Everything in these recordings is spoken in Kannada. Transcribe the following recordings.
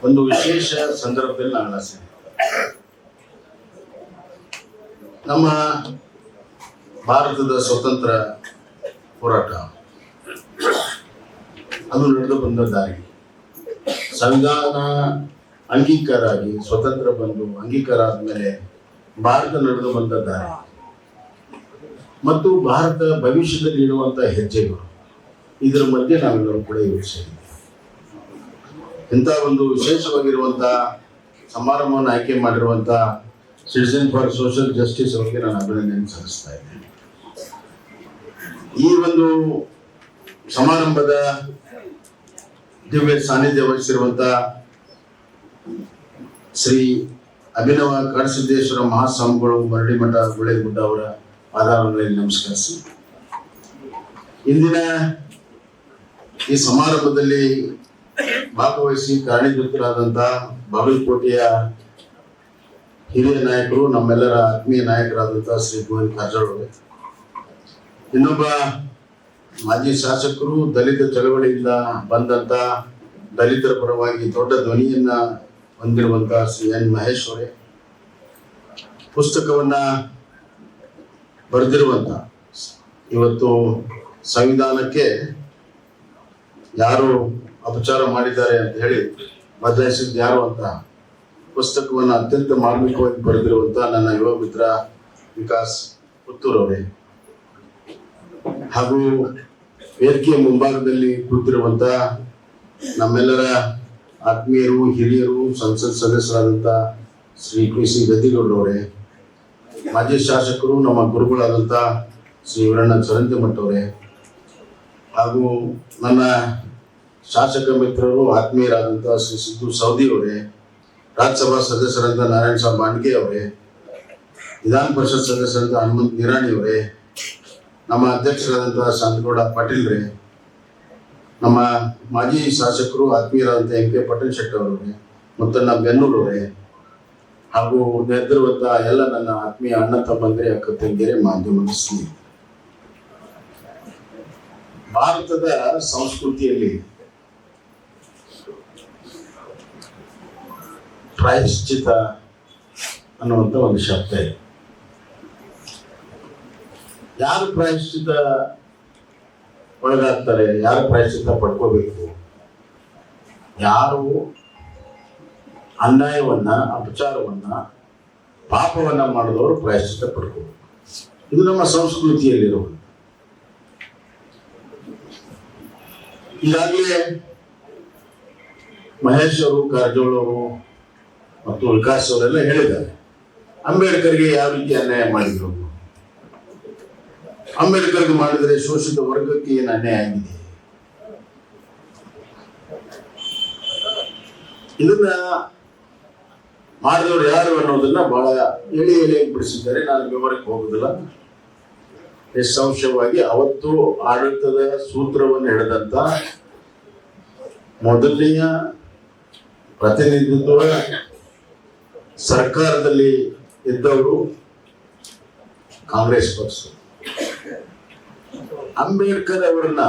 ಒಂದು ವಿಶೇಷ ಸಂದರ್ಭದಲ್ಲಿ ನಾನು ನಮ್ಮ ಭಾರತದ ಸ್ವತಂತ್ರ ಹೋರಾಟ ಅದು ನಡೆದು ಬಂದ ದಾರಿ, ಸಂವಿಧಾನ ಅಂಗೀಕಾರ ಆಗಿ ಸ್ವತಂತ್ರ ಬಂದು ಅಂಗೀಕಾರ ಆದ್ಮೇಲೆ ಭಾರತ ನಡೆದು ಬಂದ ದಾರಿ ಮತ್ತು ಭಾರತ ಭವಿಷ್ಯದಲ್ಲಿ ಇಡುವಂತಹ ಹೆಜ್ಜೆಗಳು, ಇದರ ಮಧ್ಯೆ ನಾವೆಲ್ಲರೂ ಕೂಡ ಯೋಚಿಸಿದ್ದೀವಿ. ಇಂಥ ಒಂದು ವಿಶೇಷವಾಗಿರುವಂತಹ ಸಮಾರಂಭವನ್ನು ಆಯ್ಕೆ ಮಾಡಿರುವಂತಹ ಸಿಟಿಜನ್ ಫಾರ್ ಸೋಷಿಯಲ್ ಜಸ್ಟಿಸ್ ಅವರಿಗೆ ನಾನು ಅಭಿನಂದನೆ ಸಲ್ಲಿಸ್ತಾ ಇದ್ದೇನೆ. ಈ ಒಂದು ಸಮಾರಂಭದ ದಿವ್ಯ ಸಾನ್ನಿಧ್ಯ ವಹಿಸಿರುವಂತಹ ಶ್ರೀ ಅಭಿನವ ಕಾಡಸಿದ್ದೇಶ್ವರ ಮಹಾಸ್ವಾಮಿಗಳು ಮರಡಿಮಠ ಗುಳೇಗುಡ್ಡ ಅವರ ಪಾದಾರಗಳಲ್ಲಿ ನಮಸ್ಕರಿಸಿ, ಇಂದಿನ ಈ ಸಮಾರಂಭದಲ್ಲಿ ಭಾಗವಹಿಸಿ ಕಾರಣೀಭೂತರಾದಂತಹ ಬಾಗಲಕೋಟೆಯ ಹಿರಿಯ ನಾಯಕರು, ನಮ್ಮೆಲ್ಲರ ಆತ್ಮೀಯ ನಾಯಕರಾದಂತಹ ಶ್ರೀ ಗೋವಿಂದ ಕಾರಜೋಳ ಅವರು, ಇನ್ನೊಬ್ಬ ಮಾಜಿ ಶಾಸಕರು, ದಲಿತ ಚಳವಳಿಯಿಂದ ಬಂದಂತ ದಲಿತರ ಪರವಾಗಿ ದೊಡ್ಡ ಧ್ವನಿಯನ್ನ ಹೊಂದಿರುವಂತಹ ಶ್ರೀ ಎನ್ ಮಹೇಶ್ ಅವರೇ, ಪುಸ್ತಕವನ್ನ ಬರೆದಿರುವಂತ, ಇವತ್ತು ಸಂವಿಧಾನಕ್ಕೆ ಯಾರು ಅಪಚಾರ ಮಾಡಿದ್ದಾರೆ ಅಂತ ಹೇಳಿ ಬದಲಾಯಿಸಿದ್ದು ಯಾರು ಅಂತ ಪುಸ್ತಕವನ್ನು ಅತ್ಯಂತ ಮಾರ್ಮಿಕವಾಗಿ ಬರೆದಿರುವಂತ ನನ್ನ ಯುವ ಮಿತ್ರ ವಿಕಾಸ್ ಪುತ್ತೂರವರೇ, ಹಾಗೂ ವೇದಿಕೆಯ ಮುಂಭಾಗದಲ್ಲಿ ಕೂತಿರುವಂತ ನಮ್ಮೆಲ್ಲರ ಆತ್ಮೀಯರು, ಹಿರಿಯರು, ಸಂಸತ್ ಸದಸ್ಯರಾದಂಥ ಶ್ರೀ ಪಿ ಸಿ ಗದ್ದಿಗೌಡರವರೇ, ಮಾಜಿ ಶಾಸಕರು, ನಮ್ಮ ಗುರುಗಳಾದಂಥ ಶ್ರೀ ವೀರಣ್ಣ ಚರಂತಿಮಠ ಅವರೇ, ಹಾಗೂ ನನ್ನ ಶಾಸಕ ಮಿತ್ರರು, ಆತ್ಮೀಯರಾದಂಥ ಶ್ರೀ ಸಿದ್ದು ಸೌದಿ ಅವರೇ, ರಾಜ್ಯಸಭಾ ಸದಸ್ಯರಾದ ನಾರಾಯಣ ಸಾಹೇಬ್ ಬಾಂಡ್ಗೆ ಅವರೇ, ವಿಧಾನ ಪರಿಷತ್ ಸದಸ್ಯರಾದ ಹನುಮಂತ್ ನಿರಾಣಿ ಅವರೇ, ನಮ್ಮ ಅಧ್ಯಕ್ಷರಾದಂತಹ ಶಾಂತಗೌಡ ಪಾಟೀಲ್ರೇ, ನಮ್ಮ ಮಾಜಿ ಶಾಸಕರು ಆತ್ಮೀಯರಾದಂಥ ಎಂ ಕೆ ಪಟೇಲ್ ಶೆಟ್ಟಿ ಅವರೇ, ಮುತ್ತಣ್ಣ ಬೆನ್ನೂರವರೇ, ಹಾಗೂ ನೆರೆದಿರುವಂತಹ ಎಲ್ಲ ನನ್ನ ಆತ್ಮೀಯ ಅಣ್ಣ ತಮ್ಮಂದಿರೇ, ಅಕ್ಕ ತಂಗಿಯರೇ, ಮಾಧ್ಯಮದ ಸ್ನೇಹಿತರೆ, ಭಾರತದ ಸಂಸ್ಕೃತಿಯಲ್ಲಿ ಪ್ರಾಯಶ್ಚಿತ ಅನ್ನುವಂಥ ಒಂದು ಶಬ್ದ ಇದೆ. ಯಾರು ಪ್ರಾಯಶ್ಚಿತ ಒಳಗಾಗ್ತಾರೆ, ಯಾರು ಪ್ರಾಯಶ್ಚಿತ ಪಡ್ಕೋಬೇಕು, ಯಾರು ಅನ್ಯಾಯವನ್ನ, ಅಪಚಾರವನ್ನ, ಪಾಪವನ್ನ ಮಾಡಿದವರು ಪ್ರಾಯಶ್ಚಿತ ಪಡ್ಕೋಬೇಕು. ಇದು ನಮ್ಮ ಸಂಸ್ಕೃತಿಯಲ್ಲಿರುವುದು. ಈಗಾಗಲೇ ಮಹೇಶ್ ಅವರು, ಕಾರಜೋಳ ಅವರು ಮತ್ತು ವಿಕಾಸ್ ಅವರೆಲ್ಲ ಹೇಳಿದ್ದಾರೆ, ಅಂಬೇಡ್ಕರ್ಗೆ ಯಾವ ರೀತಿ ಅನ್ಯಾಯ ಮಾಡಿದ್ರು, ಅಂಬೇಡ್ಕರ್ಗೆ ಮಾಡಿದರೆ ಶೋಷಿತ ವರ್ಗಕ್ಕೆ ಏನು ಅನ್ಯಾಯ ಆಗಿದೆ. ಇದನ್ನ ಮಾಡಿದವರು ಯಾರು ಅನ್ನೋದನ್ನ ಬಹಳ ಎಳೆ ಬಿಡಿಸಿದ್ದಾರೆ. ನಾನು ವಿವರಕ್ಕೆ ಹೋಗುದಿಲ್ಲ. ನಿಸ್ಸಂಶಯವಾಗಿ ಅವತ್ತು ಆಡಳಿತದ ಸೂತ್ರವನ್ನು ಹಿಡಿದಂತ ಮೊದಲನೆಯ ಪ್ರತಿನಿಧಿತ್ವ ಸರ್ಕಾರದಲ್ಲಿ ಇದ್ದವರು ಕಾಂಗ್ರೆಸ್ ಪಕ್ಷ. ಅಂಬೇಡ್ಕರ್ ಅವರನ್ನ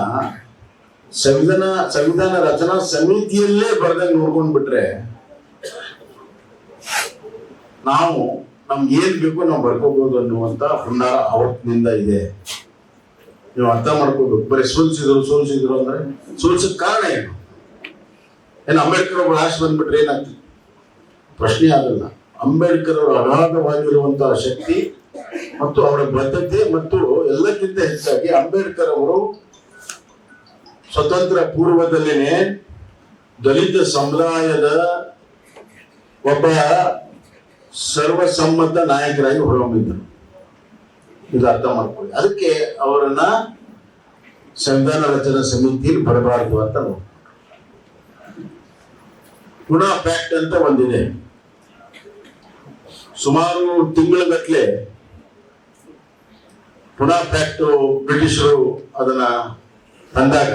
ಸಂವಿಧಾನ ರಚನಾ ಸಮಿತಿಯಲ್ಲೇ ಬರ್ದಂಗೆ ನೋಡ್ಕೊಂಡ್ ಬಿಟ್ರೆ, ನಾವು ನಮ್ಗೆ ಏನ್ ಬೇಕೋ ನಾವು ಬರ್ಕೋಬಹುದು ಅನ್ನುವಂತ ಹುನ್ನಾರ ಅವತ್ತಿನಿಂದ ಇದೆ. ನೀವು ಅರ್ಥ ಮಾಡ್ಕೋಬೇಕು. ಬರೀ ಸೋಲ್ಸಿದ್ರು ಅಂದ್ರೆ ಸೋಲ್ಸಕ್ ಕಾರಣ ಏನು ಅಂಬೇಡ್ಕರ್ ಒಬ್ಬ ಲಾಸ್ಟ್ ಬಂದ್ಬಿಟ್ರೆ ಏನಾಗ್ತದೆ ಪ್ರಶ್ನೆ ಆಗಲ್ಲ. ಅಂಬೇಡ್ಕರ್ ಅವರ ಅಗಾಧವಾಗಿರುವಂತಹ ಶಕ್ತಿ ಮತ್ತು ಅವರ ಬದ್ಧತೆ ಮತ್ತು ಎಲ್ಲಕ್ಕಿಂತ ಹೆಚ್ಚಾಗಿ ಅಂಬೇಡ್ಕರ್ ಅವರು ಸ್ವತಂತ್ರ ಪೂರ್ವದಲ್ಲೇನೆ ದಲಿತ ಸಮುದಾಯದ ಒಬ್ಬ ಸರ್ವಸಮ್ಮತ ನಾಯಕರಾಗಿ ಹೊರಹೊಮ್ಮಿದ್ದರು. ಇದು ಅರ್ಥ ಮಾಡ್ಕೊಳ್ಳಿ. ಅದಕ್ಕೆ ಅವರನ್ನ ಸಂವಿಧಾನ ರಚನಾ ಸಮಿತಿಯಲ್ಲಿ ಬರಬಾರದು ಅಂತ ನೋಡಿ. ಪುನಃ ಪ್ಯಾಕ್ಟ್ ಅಂತ ಒಂದಿದೆ. ಸುಮಾರು ತಿಂಗಳಗಟ್ಟಲೆ ಪುನಃ ಪ್ಯಾಕ್ಟ್ ಬ್ರಿಟಿಷರು ಅದನ್ನ ತಂದಾಗ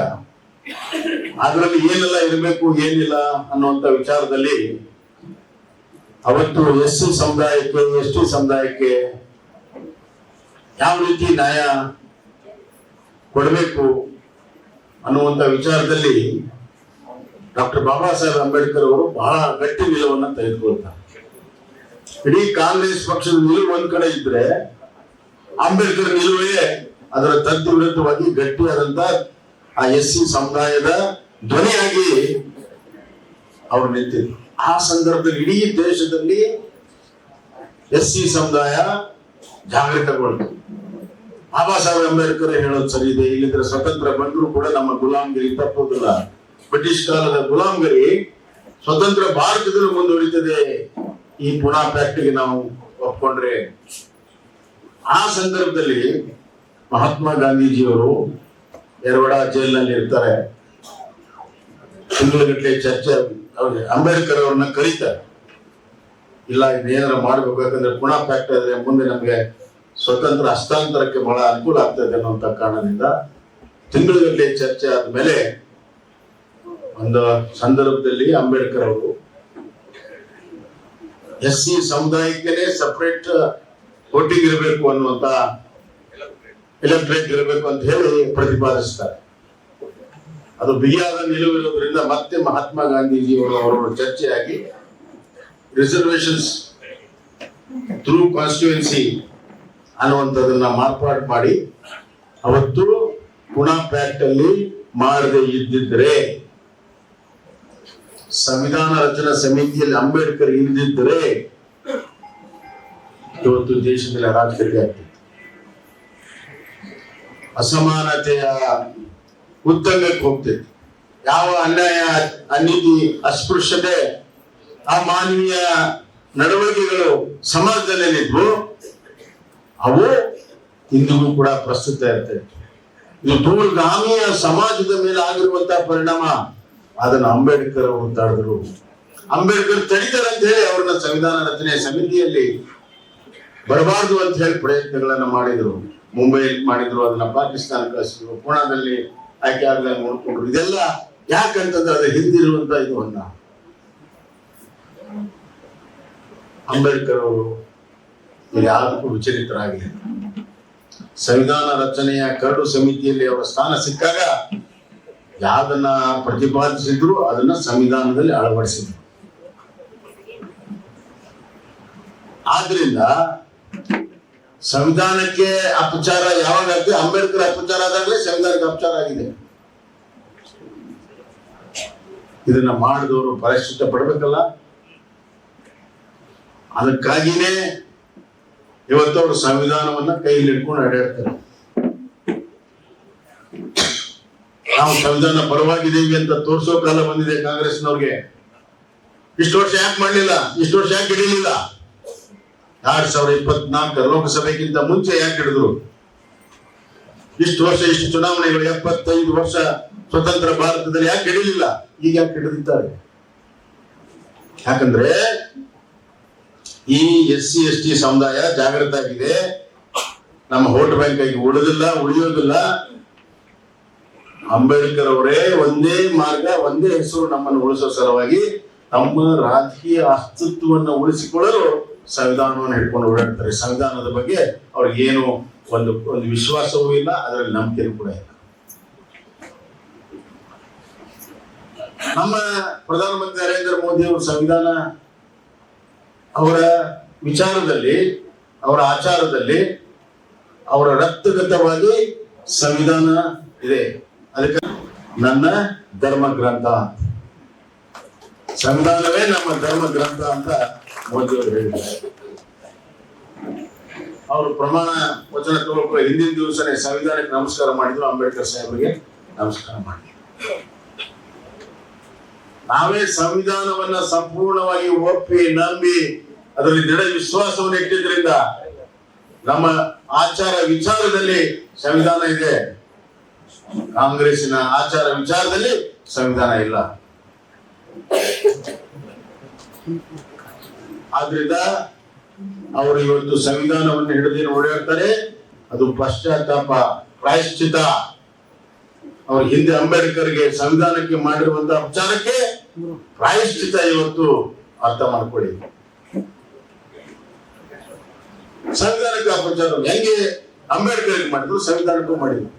ಅದರಲ್ಲಿ ಏನೆಲ್ಲ ಇರಬೇಕು, ಏನಿಲ್ಲ ಅನ್ನುವಂಥ ವಿಚಾರದಲ್ಲಿ ಅವತ್ತು ಎಸ್ ಟಿ ಸಮುದಾಯಕ್ಕೆ ಯಾವ ರೀತಿ ನ್ಯಾಯ ಕೊಡಬೇಕು ಅನ್ನುವಂಥ ವಿಚಾರದಲ್ಲಿ ಡಾಕ್ಟರ್ ಬಾಬಾ ಸಾಹೇಬ್ ಅಂಬೇಡ್ಕರ್ ಅವರು ಬಹಳ ಗಟ್ಟಿ ನಿಲುವನ್ನ ತೆಗೆದುಕೊಳ್ತಾರೆ. ಇಡೀ ಕಾಂಗ್ರೆಸ್ ಪಕ್ಷದ ನಿಲುವು ಒಂದ್ ಕಡೆ ಇದ್ರೆ, ಅಂಬೇಡ್ಕರ್ ನಿಲುವೇ ಅದರ ತದ್ದು ವಿರುದ್ಧವಾಗಿ ಗಟ್ಟಿಯಾದಂತ ಆ SC ಸಮುದಾಯದ ಧ್ವನಿಯಾಗಿ ಅವರು ನಿಂತಿದ್ರು. ಆ ಸಂದರ್ಭದಲ್ಲಿ ಇಡೀ ದೇಶದಲ್ಲಿ SC ಸಮುದಾಯ ಜಾಗೃತಗೊಂಡು ಬಾಬಾ ಸಾಹೇಬ್ ಅಂಬೇಡ್ಕರ್ ಹೇಳೋದು ಸರಿ ಇದೆ, ಇಲ್ಲಿದ್ರೆ ಸ್ವತಂತ್ರ ಬಂದ್ರು ಕೂಡ ನಮ್ಮ ಗುಲಾಮಗಿರಿ ತಪ್ಪುವುದಿಲ್ಲ, ಬ್ರಿಟಿಷ್ ಕಾಲದ ಗುಲಾಮಗಿರಿ ಸ್ವತಂತ್ರ ಭಾರತದಲ್ಲಿ ಮುಂದುವರಿತದೆ ಈ ಪುನಾ ಪ್ಯಾಕ್ಟ್ಗೆ ನಾವು ಒಪ್ಕೊಂಡ್ರೆ. ಆ ಸಂದರ್ಭದಲ್ಲಿ ಮಹಾತ್ಮ ಗಾಂಧೀಜಿಯವರು ಯರವಾಡ ಜೈಲಿನಲ್ಲಿ ಇರ್ತಾರೆ. ತಿಂಗಳಗಟ್ಟಲೆ ಚರ್ಚೆ ಅಂಬೇಡ್ಕರ್ ಅವ್ರನ್ನ ಕರೀತಾರೆ. ಇಲ್ಲ ಇನ್ನೇನಾರ ಮಾಡ್ಬೇಕು, ಯಾಕಂದ್ರೆ ಪುನಾ ಪ್ಯಾಕ್ಟ್ ಆದ್ರೆ ಮುಂದೆ ನಮ್ಗೆ ಸ್ವತಂತ್ರ ಹಸ್ತಾಂತರಕ್ಕೆ ಬಹಳ ಅನುಕೂಲ ಆಗ್ತದೆ ಅನ್ನುವಂತ ಕಾರಣದಿಂದ ತಿಂಗಳಗಟ್ಟಲೆ ಚರ್ಚೆ ಆದ್ಮೇಲೆ ಒಂದು ಸಂದರ್ಭದಲ್ಲಿ ಅಂಬೇಡ್ಕರ್ ಅವರು SC ಸಮುದಾಯಕ್ಕೆ ಸಪರೇಟ್ ವೋಟಿಂಗ್ ಇರಬೇಕು ಅನ್ನುವಂತ, ಎಲೆಕ್ಟ್ರೇಟ್ ಇರಬೇಕು ಅಂತ ಹೇಳಿ ಪ್ರತಿಪಾದಿಸ್ತಾರೆ. ಅದು ಬಿಗಿಯಾದ ನಿಲುವಿರೋದ್ರಿಂದ ಮತ್ತೆ ಮಹಾತ್ಮ ಗಾಂಧೀಜಿ ಅವರು ಚರ್ಚೆಯಾಗಿ ರಿಸರ್ವೇಶನ್ಸ್ ಥ್ರೂ ಕಾನ್ಸ್ಟಿಟ್ಯೂನ್ಸಿ ಅನ್ನುವಂಥದ್ದನ್ನ ಮಾರ್ಪಾಡು ಮಾಡಿ ಅವತ್ತು ಪುನಾ ಪ್ಯಾಕ್ಟ್ ಅಲ್ಲಿ ಮಾಡದೆ ಇದ್ದಿದ್ರೆ, ಸಂವಿಧಾನ ರಚನಾ ಸಮಿತಿಯಲ್ಲಿ ಅಂಬೇಡ್ಕರ್ ಇಲ್ದಿದ್ರೆ ಇವತ್ತು ದೇಶದಲ್ಲಿ ಅರಾಜಕತೆ ಆಗ್ತಿತ್ತು, ಅಸಮಾನತೆಯ ಉತ್ತಂಗಕ್ಕೆ ಹೋಗ್ತಿತ್ತು. ಯಾವ ಅನ್ಯಾಯ, ಅನೀತಿ, ಅಸ್ಪೃಶ್ಯತೆ, ಅಮಾನವೀಯ ನಡವಳಿಕೆಗಳು ಸಮಾಜದಲ್ಲಿದ್ವು ಅವು ಇಂದಿಗೂ ಕೂಡ ಪ್ರಸ್ತುತ ಇರ್ತದೆ. ಇದು ದೂರಗಾಮಿಯ ಸಮಾಜದ ಮೇಲೆ ಆಗಿರುವಂತಹ ಪರಿಣಾಮ. ಅದನ್ನು ಅಂಬೇಡ್ಕರ್ ಅವರು ತಡೆದ್ರು. ಅಂಬೇಡ್ಕರ್ ತಡಿತಾರೆ ಅಂತ ಹೇಳಿ ಅವ್ರನ್ನ ಸಂವಿಧಾನ ರಚನೆ ಸಮಿತಿಯಲ್ಲಿ ಬರಬಾರ್ದು ಅಂತ ಹೇಳಿ ಪ್ರಯತ್ನಗಳನ್ನ ಮಾಡಿದ್ರು. ಮುಂಬೈಯಲ್ಲಿ ಮಾಡಿದ್ರು, ಅದನ್ನ ಪಾಕಿಸ್ತಾನ ಕಳಿಸಿದ್ರು, ಪುಣಾದಲ್ಲಿ ಆಯ್ಕೆ ಆಗಲ್ಲ ನೋಡ್ಕೊಂಡ್ರು. ಇದೆಲ್ಲ ಯಾಕಂತಂದ್ರೆ ಅದ್ರ ಹಿಂದಿರುವಂತ ಇದನ್ನ ಅಂಬೇಡ್ಕರ್ ಅವರು ಯಾವುದಕ್ಕೂ ವಿಚಲಿತರಾಗಲಿ. ಸಂವಿಧಾನ ರಚನೆಯ ಕರಡು ಸಮಿತಿಯಲ್ಲಿ ಅವರ ಸ್ಥಾನ ಸಿಕ್ಕಾಗ ಯಾವ್ದನ್ನ ಪ್ರತಿಪಾದಿಸಿದ್ರು ಅದನ್ನ ಸಂವಿಧಾನದಲ್ಲಿ ಅಳವಡಿಸಿದ್ರು. ಆದ್ರಿಂದ ಸಂವಿಧಾನಕ್ಕೆ ಅಪಚಾರ ಯಾವಾಗ ಆಗ್ತದೆ, ಅಂಬೇಡ್ಕರ್ ಅಪಚಾರ ಆದಾಗಲೇ ಸಂವಿಧಾನಕ್ಕೆ ಅಪಚಾರ ಆಗಿದೆ. ಇದನ್ನ ಮಾಡಿದವರು ಪರಿಶುದ್ಧ ಪಡ್ಬೇಕಲ್ಲ. ಅದಕ್ಕಾಗಿನೇ ಇವತ್ತು ಅವರು ಸಂವಿಧಾನವನ್ನ ಕೈಯಲ್ಲಿ ಹಿಡ್ಕೊಂಡು ಅಡ್ಡಾಡ್ತಾರೆ. ನಾವು ಸಂವಿಧಾನ ಪರವಾಗಿದ್ದೀವಿ ಅಂತ ತೋರಿಸೋ ಕಾಲ ಬಂದಿದೆ ಕಾಂಗ್ರೆಸ್ನವ್ರಿಗೆ. ಇಷ್ಟು ವರ್ಷ ಯಾಕೆ ಮಾಡ್ಲಿಲ್ಲ, ಇಷ್ಟು ವರ್ಷ ಯಾಕೆ ಹಿಡಿಲಿಲ್ಲ? 2024 ಲೋಕಸಭೆಗಿಂತ ಮುಂಚೆ ಯಾಕೆ ಹಿಡಿದ್ರು? ಇಷ್ಟು ವರ್ಷ, ಇಷ್ಟು ಚುನಾವಣೆಗಳು, 75 ವರ್ಷ ಸ್ವತಂತ್ರ ಭಾರತದಲ್ಲಿ ಯಾಕೆ ಹಿಡಿಲಿಲ್ಲ? ಈಗ ಯಾಕೆ ಹಿಡಿದಿದ್ದಾರೆ? ಯಾಕಂದ್ರೆ ಈ SC ST ಸಮುದಾಯ ಜಾಗೃತ ಆಗಿದೆ. ನಮ್ಮ ವೋಟ್ ಬ್ಯಾಂಕ್ ಆಗಿ ಉಳಿಯೋದಿಲ್ಲ. ಅಂಬೇಡ್ಕರ್ ಅವರೇ ಒಂದೇ ಮಾರ್ಗ, ಒಂದೇ ಹೆಸರು ನಮ್ಮನ್ನು ಉಳಿಸೋ ಸಲುವಾಗಿ ನಮ್ಮ ರಾಜಕೀಯ ಅಸ್ತಿತ್ವವನ್ನು ಉಳಿಸಿಕೊಳ್ಳಲು ಸಂವಿಧಾನವನ್ನು ಹಿಡ್ಕೊಂಡು ಓಡಾಡ್ತಾರೆ. ಸಂವಿಧಾನದ ಬಗ್ಗೆ ಅವ್ರಿಗೆ ಏನು ಒಂದು ವಿಶ್ವಾಸವೂ ಇಲ್ಲ, ಅದರಲ್ಲಿ ನಂಬಿಕೆಯೂ ಕೂಡ ಇಲ್ಲ. ನಮ್ಮ ಪ್ರಧಾನಮಂತ್ರಿ ನರೇಂದ್ರ ಮೋದಿ ಅವರು ಸಂವಿಧಾನ ಅವರ ವಿಚಾರದಲ್ಲಿ, ಅವರ ಆಚಾರದಲ್ಲಿ, ಅವರ ರಕ್ತಗತವಾಗಿ ಸಂವಿಧಾನ ಇದೆ. ಅದಕ್ಕೆ ನನ್ನ ಧರ್ಮ ಗ್ರಂಥ, ಸಂವಿಧಾನವೇ ನಮ್ಮ ಧರ್ಮ ಗ್ರಂಥ ಅಂತ ಮೋದಿ ಅವರು ಹೇಳಿದ್ದಾರೆ. ಅವರು ಪ್ರಮಾಣ ವಚನ ತಗೊಳ್ಕೊ ಹಿಂದಿನ ದಿವಸನೇ ಸಂವಿಧಾನಕ್ಕೆ ನಮಸ್ಕಾರ ಮಾಡಿದ್ರು. ಅಂಬೇಡ್ಕರ್ ಸಾಹೇಬರಿಗೆ ನಮಸ್ಕಾರ ಮಾಡಿದ್ರು. ನಾವೇ ಸಂವಿಧಾನವನ್ನ ಸಂಪೂರ್ಣವಾಗಿ ಒಪ್ಪಿ ನಂಬಿ ಅದರಲ್ಲಿ ದೃಢ ವಿಶ್ವಾಸವನ್ನು ಇಟ್ಟಿದ್ರಿಂದ ನಮ್ಮ ಆಚಾರ ವಿಚಾರದಲ್ಲಿ ಸಂವಿಧಾನ ಇದೆ. ಕಾಂಗ್ರೆಸ್ಸಿನ ಆಚಾರ ವಿಚಾರದಲ್ಲಿ ಸಂವಿಧಾನ ಇಲ್ಲ. ಆದ್ರಿಂದ ಅವರು ಇವತ್ತು ಸಂವಿಧಾನವನ್ನು ಹಿಡಿದು ಓಡಾಡ್ತಾರೆ. ಅದು ಪಶ್ಚಾತ್ತಾಪ, ಪ್ರಾಯಶ್ಚಿತ. ಅವ್ರ ಹಿಂದೆ ಅಂಬೇಡ್ಕರ್ಗೆ ಸಂವಿಧಾನಕ್ಕೆ ಮಾಡಿರುವಂತಹ ಅಪಚಾರಕ್ಕೆ ಪ್ರಾಯಶ್ಚಿತ ಇವತ್ತು ಅರ್ಥ ಮಾಡ್ಕೊಳ್ಳಿ. ಸಂವಿಧಾನಕ್ಕೆ ಅಪಚಾರ ಹೆಂಗೆ ಅಂಬೇಡ್ಕರ್ಗೆ ಮಾಡಿದ್ರು, ಸಂವಿಧಾನಕ್ಕೂ ಮಾಡಿದ್ರು.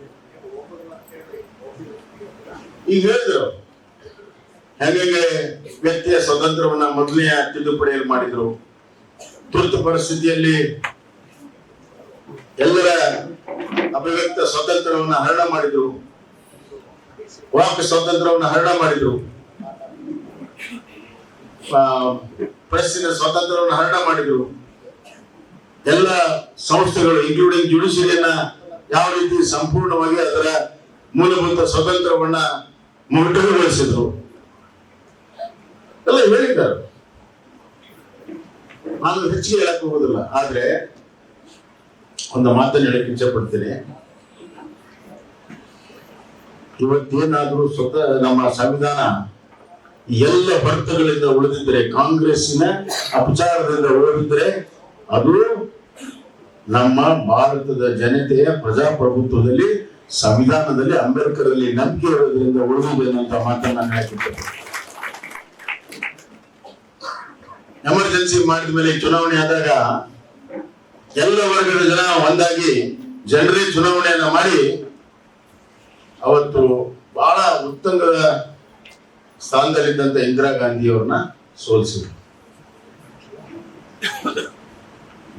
ಈಗ ಹೇಳಿದ್ರು ಹೇಗೆ ವ್ಯಕ್ತಿಯ ಸ್ವಾತಂತ್ರ್ಯವನ್ನ ಮೊದಲನೇ ತಿದ್ದುಪಡಿಯಲ್ಲಿ ಮಾಡಿದ್ರು. ತುರ್ತು ಪರಿಸ್ಥಿತಿಯಲ್ಲಿ ಎಲ್ಲರ ಅಭಿವ್ಯಕ್ತ ಸ್ವಾತಂತ್ರ್ಯವನ್ನು ಹರಣ ಮಾಡಿದ್ರು, ವಾಕ್ ಸ್ವಾತಂತ್ರ್ಯವನ್ನು ಹರಣ ಮಾಡಿದ್ರು, ಪ್ರೆಸ್ಸಿನ ಸ್ವಾತಂತ್ರ್ಯವನ್ನು ಹರಣ ಮಾಡಿದ್ರು. ಎಲ್ಲ ಸಂಸ್ಥೆಗಳು ಇನ್ಕ್ಲೂಡಿಂಗ್ ಜುಡಿಷಿಯರಿಯನ್ನ ಯಾವ ರೀತಿ ಸಂಪೂರ್ಣವಾಗಿ ಅದರ ಮೂಲಭೂತ ಸ್ವಾತಂತ್ರ್ಯವನ್ನ ಮೊಟಕುಗೊಳಿಸಿದ್ರು ಎಲ್ಲ ಹೇಳಿದ್ದಾರೆ. ನಾನು ಹೆಚ್ಚಿಗೆ ಹೇಳಕ್ ಹೋಗೋದಿಲ್ಲ, ಆದ್ರೆ ಒಂದು ಮಾತನ್ನು ಹೇಳಕ್ ಇಚ್ಛೆ ಪಡ್ತೇನೆ. ಇವತ್ತೇನಾದ್ರೂ ಸ್ವತಃ ನಮ್ಮ ಸಂವಿಧಾನ ಎಲ್ಲ ಹೊರತುಗಳಿಂದ ಉಳಿದಿದ್ರೆ, ಕಾಂಗ್ರೆಸ್ಸಿನ ಅಪಚಾರದಿಂದ ಉಳಿದಿದ್ರೆ, ಅದು ನಮ್ಮ ಭಾರತದ ಜನತೆಯ ಪ್ರಜಾಪ್ರಭುತ್ವದಲ್ಲಿ, ಸಂವಿಧಾನದಲ್ಲಿ, ಅಂಬೇಡ್ಕರ್ ನಂಬಿಕೆ ಇರೋದ್ರಿಂದ ಉಳಿದಿದೆ ಅನ್ನುವಂತ ಮಾತನ್ನ ನಾನು ಹೇಳಕ್ಕಿದ್ದೇನೆ. ಎಮರ್ಜೆನ್ಸಿ ಮಾಡಿದ ಮೇಲೆ ಚುನಾವಣೆ ಆದಾಗ ಎಲ್ಲ ವರ್ಗದ ಜನ ಒಂದಾಗಿ ಜನರೇ ಚುನಾವಣೆಯನ್ನ ಮಾಡಿ ಅವತ್ತು ಬಹಳ ಉತ್ತುಂಗದ ಸ್ಥಾನದಲ್ಲಿದ್ದಂತ ಇಂದಿರಾ ಗಾಂಧಿ ಅವ್ರನ್ನ ಸೋಲಿಸಿದ್ರು.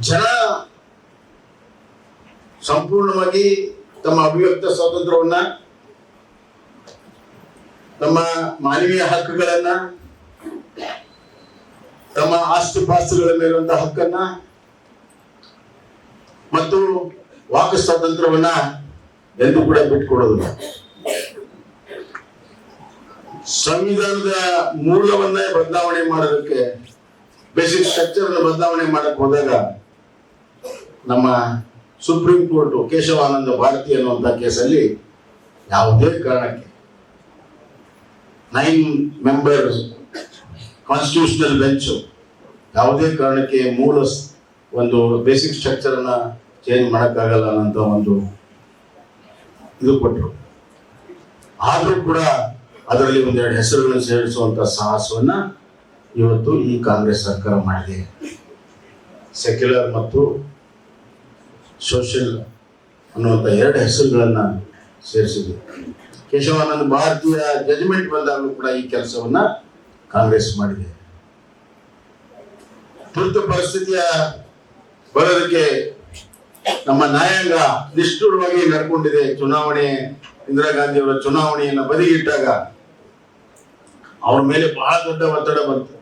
ಜನ ಸಂಪೂರ್ಣವಾಗಿ ತಮ್ಮ ಅಭಿವ್ಯಕ್ತ ಸ್ವಾತಂತ್ರ್ಯವನ್ನ, ತಮ್ಮ ಮಾನವೀಯ ಹಕ್ಕುಗಳನ್ನ, ತಮ್ಮ ಆಸ್ತಿ ಪಾಸ್ತಿಗಳ ಮೇಲಿರುವಂತಹ ಹಕ್ಕನ್ನ ಮತ್ತು ವಾಕ್ ಸ್ವಾತಂತ್ರ್ಯವನ್ನ ಎಂದು ಕೂಡ ಬಿಟ್ಟುಕೊಡೋದಿಲ್ಲ. ಸಂವಿಧಾನದ ಮೂಲವನ್ನೇ ಬದಲಾವಣೆ ಮಾಡೋದಕ್ಕೆ, ಬೇಸಿಕ್ ಸ್ಟ್ರಕ್ಚರ್ ಅನ್ನು ಬದಲಾವಣೆ ಮಾಡಕ್ ಹೋದಾಗ ನಮ್ಮ ಸುಪ್ರೀಂ ಕೋರ್ಟ್ ಕೇಶವಾನಂದ ಭಾರತಿ ಅನ್ನುವಂಥ ಕೇಸಲ್ಲಿ ಯಾವುದೇ ಕಾರಣಕ್ಕೆ 9 ಮೆಂಬರ್ ಕಾನ್ಸ್ಟಿಟ್ಯೂಷನಲ್ ಬೆಂಚ್ ಯಾವುದೇ ಕಾರಣಕ್ಕೆ ಮೂಲ ಒಂದು ಬೇಸಿಕ್ ಸ್ಟ್ರಕ್ಚರ್ ಅನ್ನ ಚೇಂಜ್ ಮಾಡಕ್ಕಾಗಲ್ಲ ಅನ್ನೋಂಥ ಒಂದು ಇದು ಕೊಟ್ಟರು. ಆದ್ರೂ ಕೂಡ ಅದರಲ್ಲಿ ಒಂದೆರಡು ಹೆಸರುಗಳನ್ನು ಸೇರಿಸುವಂತ ಸಾಹಸವನ್ನ ಇವತ್ತು ಈ ಕಾಂಗ್ರೆಸ್ ಸರ್ಕಾರ ಮಾಡಿದೆ. ಸೆಕ್ಯುಲರ್ ಮತ್ತು ಸೋಷಿಯಲ್ ಅನ್ನುವಂಥ 2 ಹೆಸರುಗಳನ್ನ ಸೇರಿಸಿದೆ. ಕೇಶವಾನಂದ ಭಾರತೀಯ ಜಜ್ಮೆಂಟ್ ಬಂದಾಗಲೂ ಕೂಡ ಈ ಕೆಲಸವನ್ನ ಕಾಂಗ್ರೆಸ್ ಮಾಡಿದೆ. ತುರ್ತು ಪರಿಸ್ಥಿತಿಯ ಬರೋದಕ್ಕೆ ನಮ್ಮ ನ್ಯಾಯಾಂಗ ನಿಷ್ಠುರವಾಗಿ ನಡ್ಕೊಂಡಿದೆ. ಚುನಾವಣೆ, ಇಂದಿರಾ ಗಾಂಧಿ ಅವರ ಚುನಾವಣೆಯನ್ನು ಬದಿಗಿಟ್ಟಾಗ ಅವ್ರ ಮೇಲೆ ಬಹಳ ದೊಡ್ಡ ಒತ್ತಡ ಬಂತು.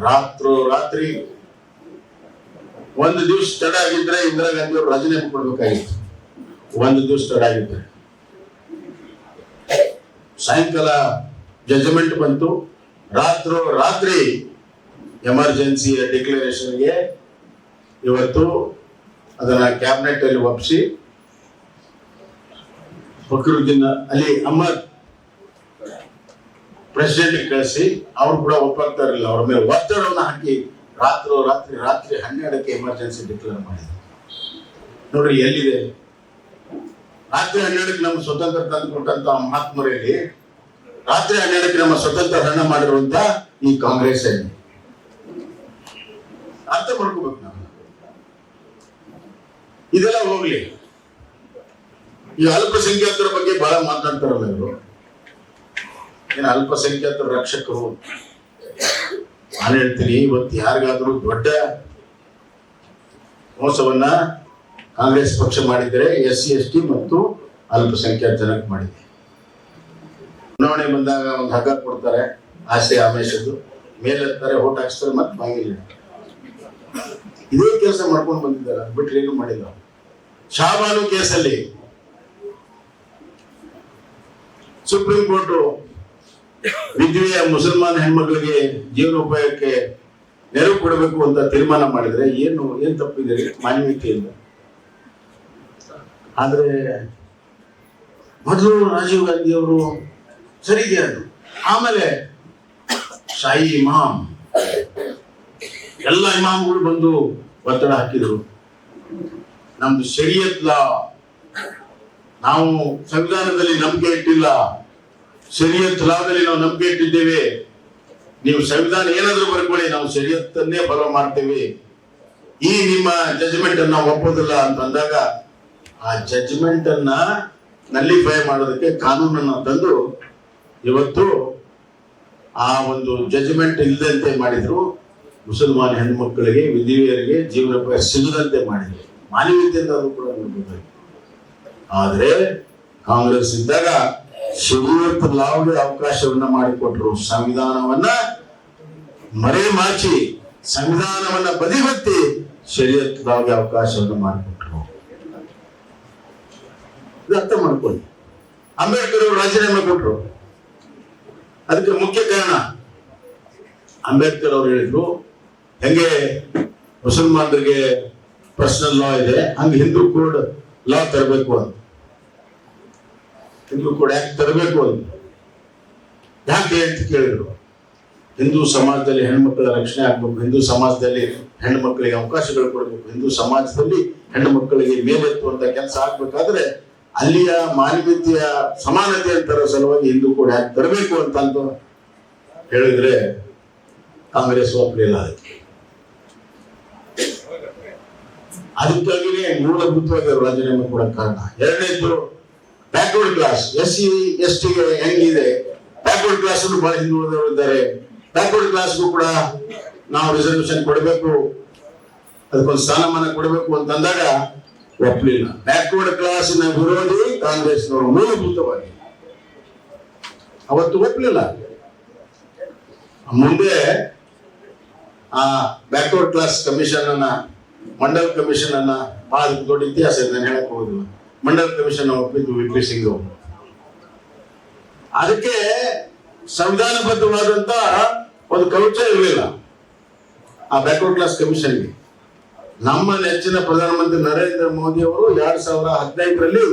ರಾತ್ರಿ 1 ದಿವಸ ತಡ ಆಗಿದ್ರೆ ಇಂದಿರಾ ಗಾಂಧಿ ಅವರು ರಾಜೀನಾಮೆ ಕೊಡ್ಬೇಕಾಗಿತ್ತು. 1 ದಿವಸ ತಡ ಆಗಿದ್ರೆ ಸಾಯಂಕಾಲ ಜಜ್ಮೆಂಟ್ ಬಂತು. ರಾತ್ರಿ ಎಮರ್ಜೆನ್ಸಿಯ ಡಿಕ್ಲರೇಷನ್ಗೆ ಇವತ್ತು ಅದನ್ನ ಕ್ಯಾಬಿನೆಟ್ ಅಲ್ಲಿ ಒಪ್ಪಿಸಿ ಫಕ್ರುದ್ದೀನ್ ಅಲಿ ಅಹ್ಮದ್ ಪ್ರೆಸಿಡೆಂಟ್ ಕಳಿಸಿ ಅವ್ರು ಕೂಡ ಒಪ್ಪಾಗ್ತಾ ಇರಲಿಲ್ಲ. ಅವ್ರ ಮೇಲೆ ಒತ್ತಡವನ್ನು ಹಾಕಿ ರಾತ್ರಿ 12ಕ್ಕೆ ಎಮರ್ಜೆನ್ಸಿ ಡಿಕ್ಲೇರ್ ಮಾಡಿದ್ರು. ನೋಡ್ರಿ ಎಲ್ಲಿದೆ. ರಾತ್ರಿ 12ಕ್ಕೆ ನಮ್ಮ ಸ್ವತಂತ್ರ ತಂದು ಕೊಟ್ಟಂತ ಮಹಾತ್ಮರಲ್ಲಿ ರಾತ್ರಿ 12ಕ್ಕೆ ನಮ್ಮ ಸ್ವತಂತ್ರ ಹರಣ ಮಾಡಿರುವಂತ ಈ ಕಾಂಗ್ರೆಸ್ ಅಲ್ಲಿ ಅರ್ಥ ಮಾಡ್ಕೋಬೇಕು ನಾವು. ಇದೆಲ್ಲ ಹೋಗ್ಲಿ, ಈ ಅಲ್ಪಸಂಖ್ಯಾತರ ಬಗ್ಗೆ ಬಹಳ ಮಾತಾಡ್ತಾರಲ್ಲ ಇವರು. ಏನು ಅಲ್ಪಸಂಖ್ಯಾತರ ರಕ್ಷಕರು? ನಾನು ಹೇಳ್ತೀನಿ, ಇವತ್ತು ಯಾರಿಗಾದ್ರೂ ದೊಡ್ಡ ಮೋಸವನ್ನ ಕಾಂಗ್ರೆಸ್ ಪಕ್ಷ ಮಾಡಿದರೆ SC ST ಮತ್ತು ಅಲ್ಪಸಂಖ್ಯಾತ ಜನಕ್ಕೆ ಮಾಡಿದೆ. ಚುನಾವಣೆ ಬಂದಾಗ ಒಂದು ಹಗ್ಗ ಕೊಡ್ತಾರೆ, ಆಸೆ ಆಮೇಶದ್ದು ಮೇಲೆತ್ತಾರೆ, ಓಟ್ ಹಾಕ್ಸ್ತಾರೆ, ಮತ್ತೆ ಬಾಗಿಲು ಇದೇ ಕೆಲಸ ಮಾಡ್ಕೊಂಡು ಬಂದಿದ್ದಾರೆ. ಬಿಟ್ರೆ ಏನು ಮಾಡಿಲ್ಲ. ಶಾಬಾನು ಕೇಸಲ್ಲಿ ಸುಪ್ರೀಂ ಕೋರ್ಟ್ ವಿಧವೆಯ ಮುಸಲ್ಮಾನ್ ಹೆಣ್ಮಕ್ಳಿಗೆ ಜೀವನೋಪಾಯಕ್ಕೆ ನೆರವು ಕೊಡಬೇಕು ಅಂತ ತೀರ್ಮಾನ ಮಾಡಿದ್ರೆ ಏನ್ ತಪ್ಪಿದೆ ಮಾನವೀಯತೆಯಿಂದ? ಆದ್ರೆ ಮೊದಲು ರಾಜೀವ್ ಗಾಂಧಿ ಅವರು ಸರಿ ಇದೆ ಅದು. ಆಮೇಲೆ ಶಾಹಿ ಇಮಾಮ್ ಎಲ್ಲ ಇಮಾಮ್ಗಳು ಬಂದು ಒತ್ತಡ ಹಾಕಿದ್ರು. ನಮ್ದು ಶರಿಯತ್ ಲಾ, ನಾವು ಸಂವಿಧಾನದಲ್ಲಿ ನಂಬಿಕೆ ಇಟ್ಟಿಲ್ಲ, ಶರಿಯತ್ ಲಾದಲ್ಲಿ ನಾವು ನಂಬಿಕೆ ಇಟ್ಟಿದ್ದೇವೆ. ನೀವು ಸಂವಿಧಾನ ಏನಾದ್ರೂ ಬರ್ಕೊಳ್ಳಿ, ನಾವು ಶರಿಯತ್ತನ್ನೇ ಫಾಲೋ ಮಾಡ್ತೇವೆ. ಈ ನಿಮ್ಮ ಜಜ್ಮೆಂಟ್ ಅನ್ನ ನಾವು ಒಪ್ಪೋದಿಲ್ಲ ಅಂತಂದಾಗ ಆ ಜಜ್ಮೆಂಟ್ ಅನ್ನ ನಲ್ಲಿಫೈ ಮಾಡೋದಕ್ಕೆ ಕಾನೂನನ್ನ ತಂದು ಇವತ್ತು ಆ ಒಂದು ಜಜ್ಮೆಂಟ್ ಇಲ್ಲದಂತೆ ಮಾಡಿದ್ರು. ಮುಸಲ್ಮಾನ ಹೆಣ್ಮಕ್ಕಳಿಗೆ ವಿಧವೆಯರಿಗೆ ಜೀವನೋಪಾಯ ಸಿಗದಂತೆ ಮಾಡಿದ್ರು. ಮಾನವೀಯತೆಯಿಂದ ಅದು ಕೂಡ ನೋಡಬೇಕಾಗಿತ್ತು. ಆದ್ರೆ ಕಾಂಗ್ರೆಸ್ ಇದ್ದಾಗ ಶರೀಯತ್ ಲಾವ್ಗೆ ಅವಕಾಶವನ್ನ ಮಾಡಿಕೊಟ್ರು. ಸಂವಿಧಾನವನ್ನ ಮರೆಮಾಚಿ, ಸಂವಿಧಾನವನ್ನ ಬದಿಗೊತ್ತಿ ಶರೀಯತ್ ಲಾವ್ಗೆ ಅವಕಾಶವನ್ನು ಮಾಡಿಕೊಟ್ರು. ಇದು ಅರ್ಥ ಮಾಡ್ಕೊಳ್ಳಿ. ಅಂಬೇಡ್ಕರ್ ಅವರು ರಾಜೀನಾಮೆ ಕೊಟ್ರು. ಅದಕ್ಕೆ ಮುಖ್ಯ ಕಾರಣ ಅಂಬೇಡ್ಕರ್ ಅವರು ಹೇಳಿದ್ರು, ಹೆಂಗೆ ಮುಸಲ್ಮಾನರಿಗೆ ಪರ್ಸನಲ್ ಲಾ ಇದೆ ಹಂಗೆ ಹಿಂದೂ ಕೋಡ್ ಲಾ ತರಬೇಕು ಅಂತ, ಹಿಂದೂ ಕೋಡ್ ಯಾಕೆ ತರಬೇಕು ಅಂತ. ಯಾಕೆ ಅಂತ ಕೇಳಿದ್ರು. ಹಿಂದೂ ಸಮಾಜದಲ್ಲಿ ಹೆಣ್ಮಕ್ಳ ರಕ್ಷಣೆ ಆಗ್ಬೇಕು, ಹಿಂದೂ ಸಮಾಜದಲ್ಲಿ ಹೆಣ್ಣು ಮಕ್ಕಳಿಗೆ ಅವಕಾಶಗಳು ಕೊಡಬೇಕು, ಹಿಂದೂ ಸಮಾಜದಲ್ಲಿ ಹೆಣ್ಣು ಮಕ್ಕಳಿಗೆ ಮೇಲೆತ್ತುವಂತ ಕೆಲಸ ಆಗ್ಬೇಕಾದ್ರೆ ಅಲ್ಲಿಯ ಮಾನವೀಯತೆಯ ಸಮಾನತೆ ತರೋ ಸಲುವಾಗಿ ಹಿಂದೂ ಕೂಡ ಯಾಕೆ ತರಬೇಕು ಅಂತ ಹೇಳಿದ್ರೆ ಕಾಂಗ್ರೆಸ್ ಒಪ್ಪಲಿಲ್ಲ. ಅದಕ್ಕಾಗಿಯೇ ಮೂಲಭೂತವಾಗಿ ರಾಜೀನಾಮೆ ಕೊಡಕ್ ಕಾರಣ. ಎರಡನೇದು ಬ್ಯಾಕ್ವರ್ಡ್ ಕ್ಲಾಸ್, SC ST ಹೆಂಗಿದೆ, ಬ್ಯಾಕ್ವರ್ಡ್ ಕ್ಲಾಸ್ ಬಹಳ ಹಿಂದುಳಿದವರು ಇದ್ದಾರೆ. ಬ್ಯಾಕ್ವರ್ಡ್ ಕ್ಲಾಸ್ಗೂ ಕೂಡ ನಾವು ರಿಸರ್ವೇಶನ್ ಕೊಡಬೇಕು, ಅದಕ್ಕೊಂದು ಸ್ಥಾನಮಾನ ಕೊಡಬೇಕು ಅಂತಂದಾಗ ಒಪ್ಪಲಿಲ್ಲ. ಬ್ಯಾಕ್ವರ್ಡ್ ಕ್ಲಾಸಿನ ವಿರೋಧಿ ಕಾಂಗ್ರೆಸ್ನವರು ಮೂಲಭೂತವಾಗಿ ಅವತ್ತು ಒಪ್ಪಲಿಲ್ಲ. ಮುಂದೆ ಆ ಬ್ಯಾಕ್ವರ್ಡ್ ಕ್ಲಾಸ್ ಕಮಿಷನ್ ಅನ್ನ, ಮಂಡಲ್ ಕಮಿಷನ್ ಅನ್ನ, ಬಹಳ ದೊಡ್ಡ ಇತಿಹಾಸ ಇದೆ, ನಾನು ಹೇಳಕ್ ಹೋಗುದಿಲ್ಲ. ಮಂಡಲ್ ಕಮಿಷನ್ ಒಪ್ಪಿದ್ದು VP ಸಿಂಗ್ ಅವರು. ಅದಕ್ಕೆ ಸಂವಿಧಾನಬದ್ಧವಾದಂತ ಒಂದು ಕವಚ ಇರಲಿಲ್ಲ ಆ ಬ್ಯಾಕ್ವರ್ಡ್ ಕ್ಲಾಸ್ ಕಮಿಷನ್ಗೆ. ನಮ್ಮ ನೆಚ್ಚಿನ ಪ್ರಧಾನಮಂತ್ರಿ ನರೇಂದ್ರ ಮೋದಿ ಅವರು 2015ರಲ್ಲಿ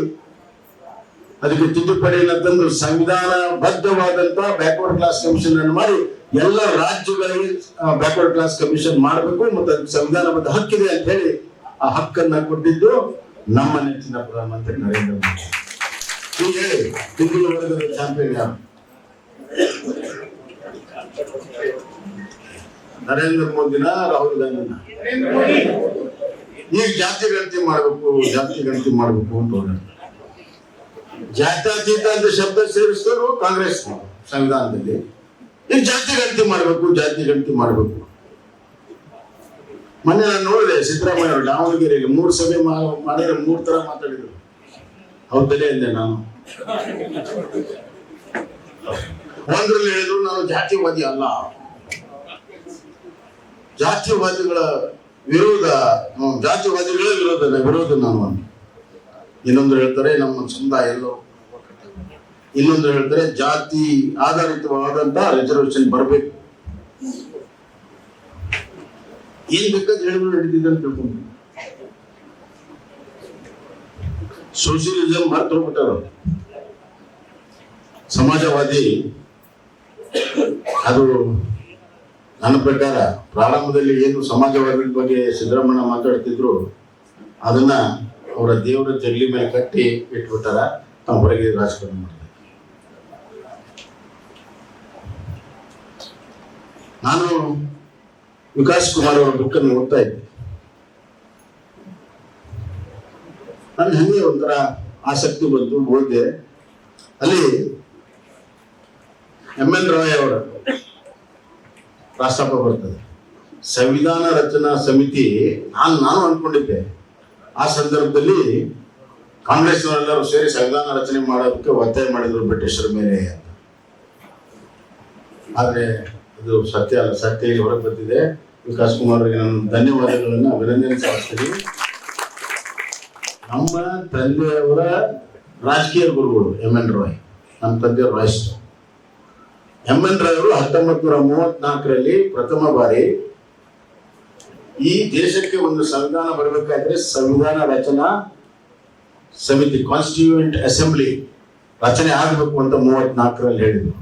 ಅದಕ್ಕೆ ತಿದ್ದುಪಡಿಯನ್ನು ತಂದು ಸಂವಿಧಾನ ಬದ್ಧವಾದಂತ ಬ್ಯಾಕ್ವರ್ಡ್ ಕ್ಲಾಸ್ ಕಮಿಷನ್ ಅನ್ನು ಮಾಡಿ ಎಲ್ಲ ರಾಜ್ಯಗಳಿಗೆ ಬ್ಯಾಕ್ವರ್ಡ್ ಕ್ಲಾಸ್ ಕಮಿಷನ್ ಮಾಡಬೇಕು ಮತ್ತು ಅದಕ್ಕೆ ಸಂವಿಧಾನಬದ್ಧ ಹಕ್ಕಿದೆ ಅಂತ ಹೇಳಿ ಆ ಹಕ್ಕನ್ನ ಕೊಟ್ಟಿದ್ದು ನಮ್ಮ ನೆಚ್ಚಿನ ಪ್ರಧಾನಮಂತ್ರಿ ನರೇಂದ್ರ ಮೋದಿ. ಹೀಗೆ ಹಿಂದುಳಿದ ವರ್ಗದ ಚಾಂಪಿಯನ್ ಯಾರು? ನರೇಂದ್ರ ಮೋದಿನ, ರಾಹುಲ್ ಗಾಂಧಿನ. ಈಗ ಜಾತಿ ಗಣತಿ ಮಾಡಬೇಕು ಅಂತ ಹೋರಾಟ. ಜಾತ್ಯತೀತ ಅಂತ ಶಬ್ದ ಸೇರಿಸಿದ್ರು ಕಾಂಗ್ರೆಸ್ ಸಂವಿಧಾನದಲ್ಲಿ. ಈಗ ಜಾತಿ ಗಣತಿ ಮಾಡಬೇಕು. ಮೊನ್ನೆ ನಾನು ನೋಡಿದೆ, ಸಿದ್ದರಾಮಯ್ಯ ಅವರು ದಾವಣಗೆರೆಯಲ್ಲಿ 3 ಸಭೆ ಮಾಡಿದ್ರೆ 3 ತರ ಮಾತಾಡಿದ್ರು. ಹೌದಲ್ಲೇ ಅಂದೆ ನಾನು. ಒಂದ್ರಲ್ಲಿ ಹೇಳಿದ್ರು, ನಾನು ಜಾತಿವಾದಿ ಅಲ್ಲ, ಜಾತಿವಾದಿಗಳ ವಿರೋಧ ನಾನು. ಇನ್ನೊಂದು ಹೇಳ್ತಾರೆ ನಮ್ಮ ಸಮುದಾಯ ಎಲ್ಲೋ, ಇನ್ನೊಂದು ಹೇಳ್ತಾರೆ ಜಾತಿ ಆಧಾರಿತವಾದಂತ ರಿಸರ್ವೇಶನ್ ಬರಬೇಕು. ಏನ್ ಬೇಕಾದ್ರೆ ಹೇಳಿದ್ರು ನಡೀತಿದೆ ಅಂತ ತಿಳ್ಕೊಂಡು ಸೋಷಿಯಲಿಸಂ ಮರ್ತು ಹೋಗ್ಬಿಟ್ಟಾರ. ಸಮಾಜವಾದಿ ಅದು ನನ್ನ ಪ್ರಕಾರ ಪ್ರಾರಂಭದಲ್ಲಿ ಏನು ಸಮಾಜವಾದದ ಬಗ್ಗೆ ಸಿದ್ದರಾಮಯ್ಯ ಮಾತಾಡ್ತಿದ್ರು ಅದನ್ನ ಅವರ ದೇವರ ಜಗಲಿ ಮೇಲೆ ಕಟ್ಟಿ ಇಟ್ಬಿಟ್ಟಾರ. ತಾವು ಹೊರಗೆ ರಾಜಕಾರಣ ಮಾಡ್ತಾರೆ. ನಾನು ವಿಕಾಸ್ ಕುಮಾರ್ ಅವರ ಬುಕ್ಕನ್ನು ಓದ್ತಾ ಇದ್ದೆ. ನನ್ನ ಹಂಗೆ ಒಂಥರ ಆಸಕ್ತಿ ಬಂತು, ಓದಿದೆ. ಅಲ್ಲಿ MN ರಾಯ್ ಅವರ ಪ್ರಸ್ತಾಪ ಬರ್ತದೆ. ಸಂವಿಧಾನ ರಚನಾ ಸಮಿತಿ ನಾನು ಅನ್ಕೊಂಡಿದ್ದೆ ಆ ಸಂದರ್ಭದಲ್ಲಿ ಕಾಂಗ್ರೆಸ್ನವರೆಲ್ಲರೂ ಸೇರಿ ಸಂವಿಧಾನ ರಚನೆ ಮಾಡೋದಕ್ಕೆ ಒತ್ತಾಯ ಮಾಡಿದ್ರು ಬ್ರಿಟಿಷರ ಮೇಲೆ ಅಂತ. ಆದ್ರೆ ಅದು ಸತ್ಯ ಅಲ್ಲ, ಸತ್ಯ ಇಲ್ಲಿ ಹೊರಗೆ ಬಂದಿದೆ. ವಿಕಾಸ್ ಕುಮಾರ್ ಅವರಿಗೆ ನಾನು ಧನ್ಯವಾದಗಳನ್ನು ಅಭಿನಂದನೆ ಸಲ್ಲಿಸ್ತೀನಿ. ನಮ್ಮ ತಂದೆಯವರ ರಾಜಕೀಯ ಗುರುಗಳು MN ರಾಯ್, ನಮ್ಮ ತಂದೆಯವರು ರಾಯ್ಸ್ಟ್. MN ರಾಯ್ ಅವರು 1934ರಲ್ಲಿ ಪ್ರಥಮ ಬಾರಿ ಈ ದೇಶಕ್ಕೆ ಒಂದು ಸಂವಿಧಾನ ಬರಬೇಕಾದ್ರೆ ಸಂವಿಧಾನ ರಚನಾ ಸಮಿತಿ, ಕಾನ್ಸ್ಟಿಟ್ಯೂಯೆಂಟ್ ಅಸೆಂಬ್ಲಿ ರಚನೆ ಆಗಬೇಕು ಅಂತ 34ರಲ್ಲಿ ಹೇಳಿದ್ರು.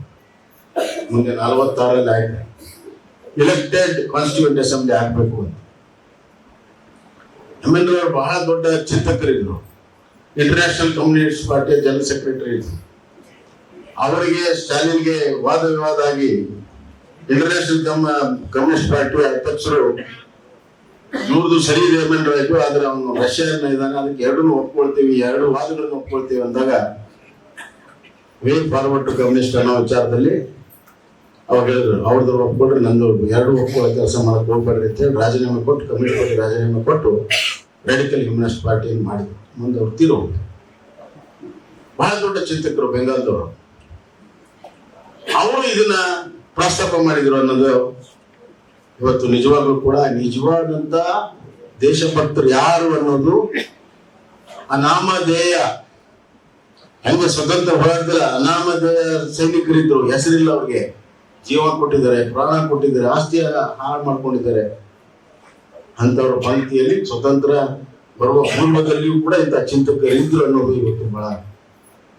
ಮುಂದೆ 46ರಲ್ಲಿ ಆಯ್ತು, ಇಲೆಕ್ಟೆಡ್ ಕಾನ್ಸ್ಟಿಟ್ಯೂಯೆಂಟ್ ಅಸೆಂಬ್ಲಿ ಆಗಬೇಕು ಅಂತ. MN ರಾಯ್ ಅವರು ಬಹಳ ದೊಡ್ಡ ಚಿಂತಕರಿದ್ರು. ಇಂಟರ್ನ್ಯಾಷನಲ್ ಕಮ್ಯುನಿಸ್ಟ್ ಪಾರ್ಟಿಯ ಜನರಲ್ ಸೆಕ್ರೆಟರಿ ಇದ್ರು. ಅವರಿಗೆ ಸ್ಟಾಲಿನ್ಗೆ ವಾದ ವಿವಾದ ಆಗಿ ಇಂಟರ್ನ್ಯಾಷನಲ್ ಕಮ್ಯುನಿಸ್ಟ್ ಪಾರ್ಟಿಯ ಅಧ್ಯಕ್ಷರು ಇವ್ರದ್ದು ಸರಿ ಇದೆ MN ರಾಯ್, ಆದ್ರೆ ಅವನು ರಷ್ಯನ್ ಇದ್ದಾನೆ, ಅದಕ್ಕೆ ಎರಡನ್ನೂ ಒಪ್ಕೊಳ್ತೀವಿ, 2 ವಾದಗಳನ್ನು ಒಪ್ಕೊಳ್ತೀವಿ ಅಂದಾಗ ವೇ ಫಾರ್ವರ್ಡ್ ಟು ಕಮ್ಯುನಿಸ್ಟ್ ಅನ್ನೋ ವಿಚಾರದಲ್ಲಿ ಅವಾಗ ಹೇಳಿದ್ರು ಅವ್ರದ್ದು ಒಪ್ಕೊಂಡ್ರೆ ನಂದು ಎರಡು ಒಪ್ಕೊಳ್ಳೋ ಕೆಲಸ ಮಾಡಕ್ಕೆ ಹೋಗ್ಬೇಡ್ರಿ ಅಂತೇಳಿ ರಾಜೀನಾಮೆ ಕೊಟ್ಟು ಕಮ್ಯುನಿಸ್ಟ್ ರಾಜೀನಾಮೆ ಕೊಟ್ಟು ರೆಡಿಕಲ್ ಹ್ಯೂಮನಿಸ್ಟ್ ಪಾರ್ಟಿಯನ್ನು ಮಾಡಿದ್ರು. ಮುಂದೆ ಅವ್ರು ತೀರೋದು. ಬಹಳ ದೊಡ್ಡ ಚಿಂತಕರು ಬೆಂಗಾಲ್ದವರು. ಅವರು ಇದನ್ನ ಪ್ರಸ್ತಾಪ ಮಾಡಿದ್ರು ಅನ್ನೋದು ಇವತ್ತು ನಿಜವಾಗ್ಲೂ ಕೂಡ ನಿಜವಾದಂತ ದೇಶಭಕ್ತರು ಯಾರು ಅನ್ನೋದು ಅನಾಮಧೇಯ. ಹೆಂಗೆ ಸ್ವತಂತ್ರ ಹೋರಾಟದಲ್ಲಿ ಅನಾಮಧೇಯ ಸೈನಿಕರಿದ್ರು, ಹೆಸರಿಲ್ಲ ಅವ್ರಿಗೆ, ಜೀವ ಕೊಟ್ಟಿದ್ದಾರೆ, ಪ್ರಾಣ ಕೊಟ್ಟಿದ್ದಾರೆ, ಆಸ್ತಿ ಹಾಳು ಮಾಡ್ಕೊಂಡಿದ್ದಾರೆ. ಅಂತವ್ರ ಪಂಕ್ತಿಯಲ್ಲಿ ಸ್ವತಂತ್ರ ಬರುವ ಪೂರ್ವದಲ್ಲಿಯೂ ಕೂಡ ಇಂಥ ಚಿಂತಕರಿದ್ರು ಅನ್ನೋದು ಇವತ್ತು ಬಹಳ